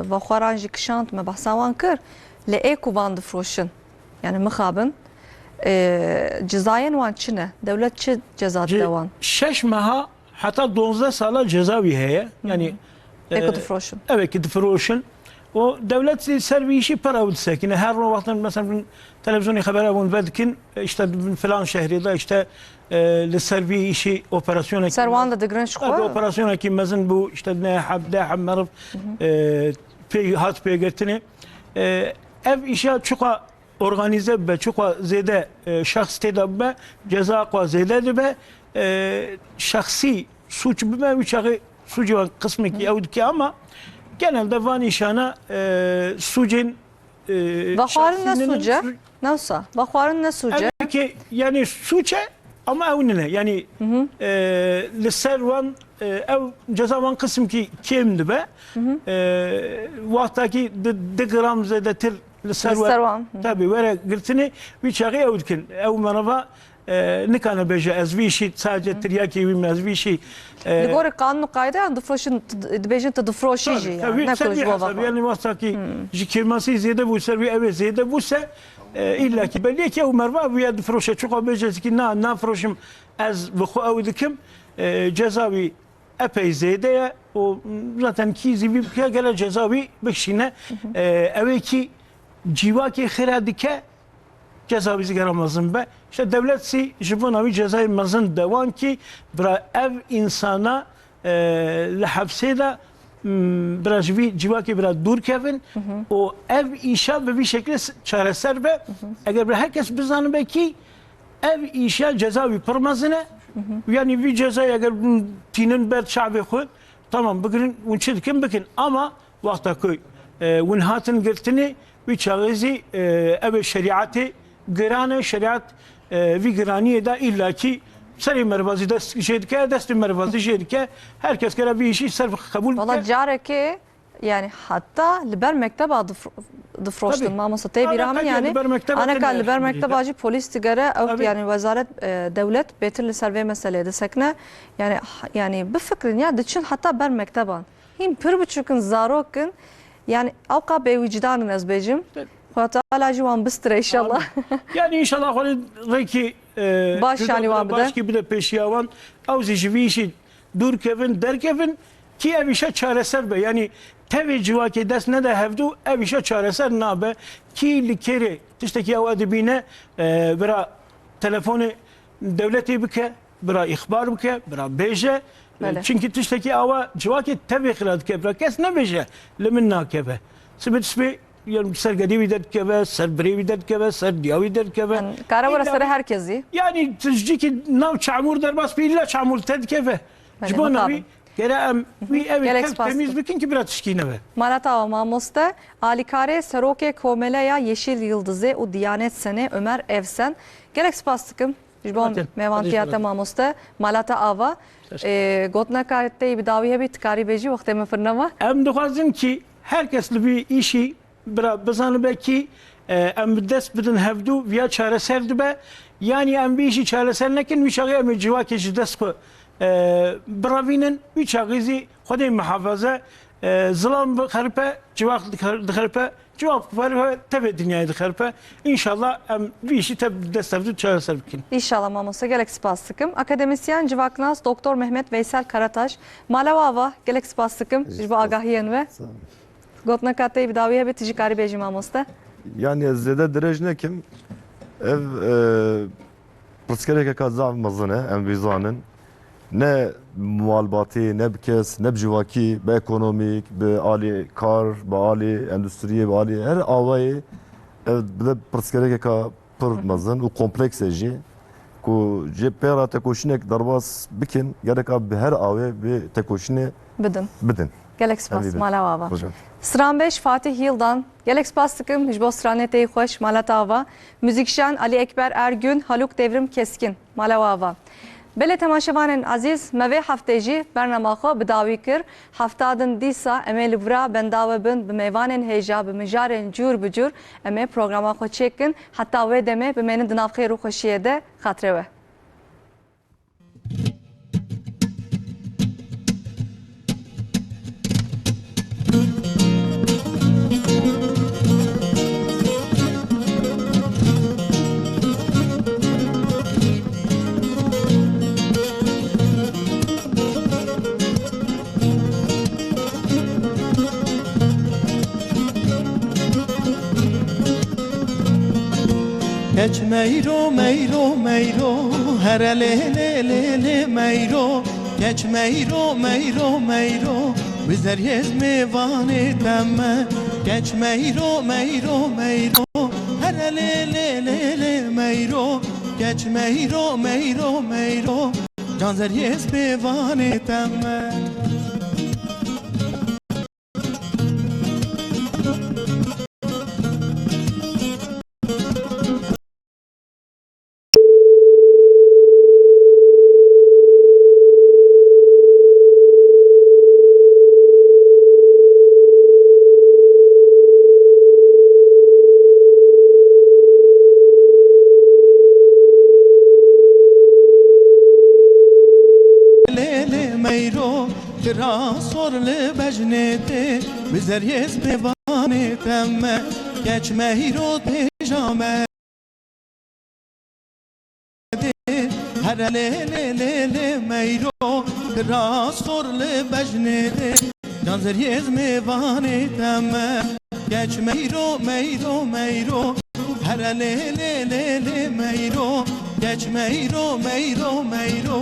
ve xwaran jî kişant me bahsa wan kir le eko van difroşun. Yani mixabin cezayên wan çi ne? Devlet çi ceza dide wan? 6 meha hatta 12 sala cezavi heye. Yani Eko difroşun. evet ki difroşun. O devlet servi işi para ödesek. Yine her vaktin mesela televizyonu haber avun verdikin işte falan şehrinde işte servi işi operasyon Serwan da digrin Tabii şxwa. operasyon ekimizin bu işte ne habde hammarif hat peygirtini ev işe çok organize be çok zede şahs tedabbe ceza kwa zede be şahsi suç bime uçağı suçu kısmı ki evdiki ama genelde van işana sucun Ve xwarin ne suce? Ne olsa? Ve xwarin ne suce? ki yani suçe ama evnine yani lisser van ev ceza van kısım ki kimdi be vaktaki de gram zedetir lisser Serwan. tabi vere girtini bir çağı evdkin ev manava ne kana beje ez bir şey sadece tiryaki bir mez bir şey Li gorî kanun û qaydeyan difroşun dibêjin tu difroşî jî yani ne tabii kuluj bo tabii ve yani vaktaki kirması ziyade bu servi evet ziyade bu se illa ki belli ki o merva bu ya difroşa çok beje ki na froşum ez bu xu evdikim cezavi epey ziyade o zaten ki zibi gele cezavi beşine ev ki civaki khiradike cezavi zigaramazın be işte devlet si jibonavi cezayı mazın devan ki bra ev insana le hapsede biraz civaki biraz dur kevin o ev işe ve bir şekilde çareser ve eğer herkes bizanı belki ev işe cezavi permazine yani bir ceza eğer tinin ber şabi xud tamam bugün unçil kim bakın ama vakta koy ونهاتن قلتني بيشغزي أبي شريعتي قرانة شريعت في قرانية دا إلا كي سري مرفازي دست شركة دست مرفازي شركة herkes kere bir işi sırf kabul Valla careke yani hatta liber mekteba difroştun mamusa teybi rahmin yani ana kal liber mektebacı polis tigara yani vezaret devlet betir serve meseleydi sekne yani bu fikrin ya için hatta ber mekteban him pür buçukun zarokun yani avka be vicdanın ezbecim hatta alajuan bistre inşallah yani inşallah hani reki baş yani var baş gibi de peşiyavan avzi bir işi dur kevin der kevin ki ev işe çareser be yani tevi civaki dest ne de hevdu ev işe çareser nabe ki likeri tişteki av edibine bira telefonu devleti bike bira ihbar bike bira beje çünkü tişteki ava civaki tevi khilad ke bira kes ne beje lemin keve sibit sbi yani sergedi der keve serbri der keve ser diyavi der keve kara burası herkesi yani tişteki nav çamur der bas bir illa çamur ted keve jibona bir Gerçekten bir ev temiz bikin ki biraz tişkine be. Malata mamoste alikare seroke komeleya yeşil yıldızı o diyanet sene Ömer Evsen. Gerek spastıkım. Jibon mevantiyata mamoste Malata ava. Gotna karette bir daviye bir tkari beji vakti mi fırnama. Em duhazım ki herkesli bir işi bizanı belki em dest bidin hevdu veya çareserdi be. Yani em bir işi çareser nekin bir şahı em civaki dest ko برافينن ويشاغيزي خدي محافظة ظلام بخربة جواق دخربة جواق فرها تبع الدنيا دخربة إن شاء الله بيشي تبدستفدو تشارة سربكين. İnşallah mamosa gerek spastıkım. Akademisyen Civaknas Doktor Mehmet Veysel Karataş. Malavava gerek spastıkım. Jibo agahiyen ve. Gotna katayı bir daviye bir ticikari beji mamosta. Yani zede derece kim? Ev pırskereke kazav mazine em vizanın. Ne muhalbati, ne kes, ne civaki, be ekonomik, be ali kar, be ali endüstriye, be ali her avayı bile pırskereke ka pırmazın o kompleks eji. Ku cepera tekoşinek darbas bikin gerek abi her avı bir tekoşine bidin. Gerek spas malavava. Sıran 5 Fatih Yıldan. Gerek spastıkım hicbo sıraneteyi hoş malatava. Müzikşen Ali Ekber Ergün, Haluk Devrim Keskin malavava. بله تماشاوانان عزیز موی هفته‌جی برنامه خو بداوی کر هفتادن دیسا امل برا بنداو بند به میوانن هجا به مجارن جور بجور امه پروگرام خو چکن حتی و دمه به من دناف خیر و خوشیه ده خاطره و Geç meyro meyro meyro her le le le le meyro Geç meyro meyro meyro bizler yez mevane temme Geç meyro meyro meyro her le le le le meyro Geç meyro meyro meyro canzer yez mevane temme Rasor le bejnete bizler yez mevane temme Geç mehiro tejame Her le le le le meyro Rasor le bejnete canzer yez mevane temme Geç meyro meyro meyro Her le le le le meyro Geç meyro meyro meyro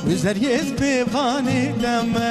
bizler yez mevane temme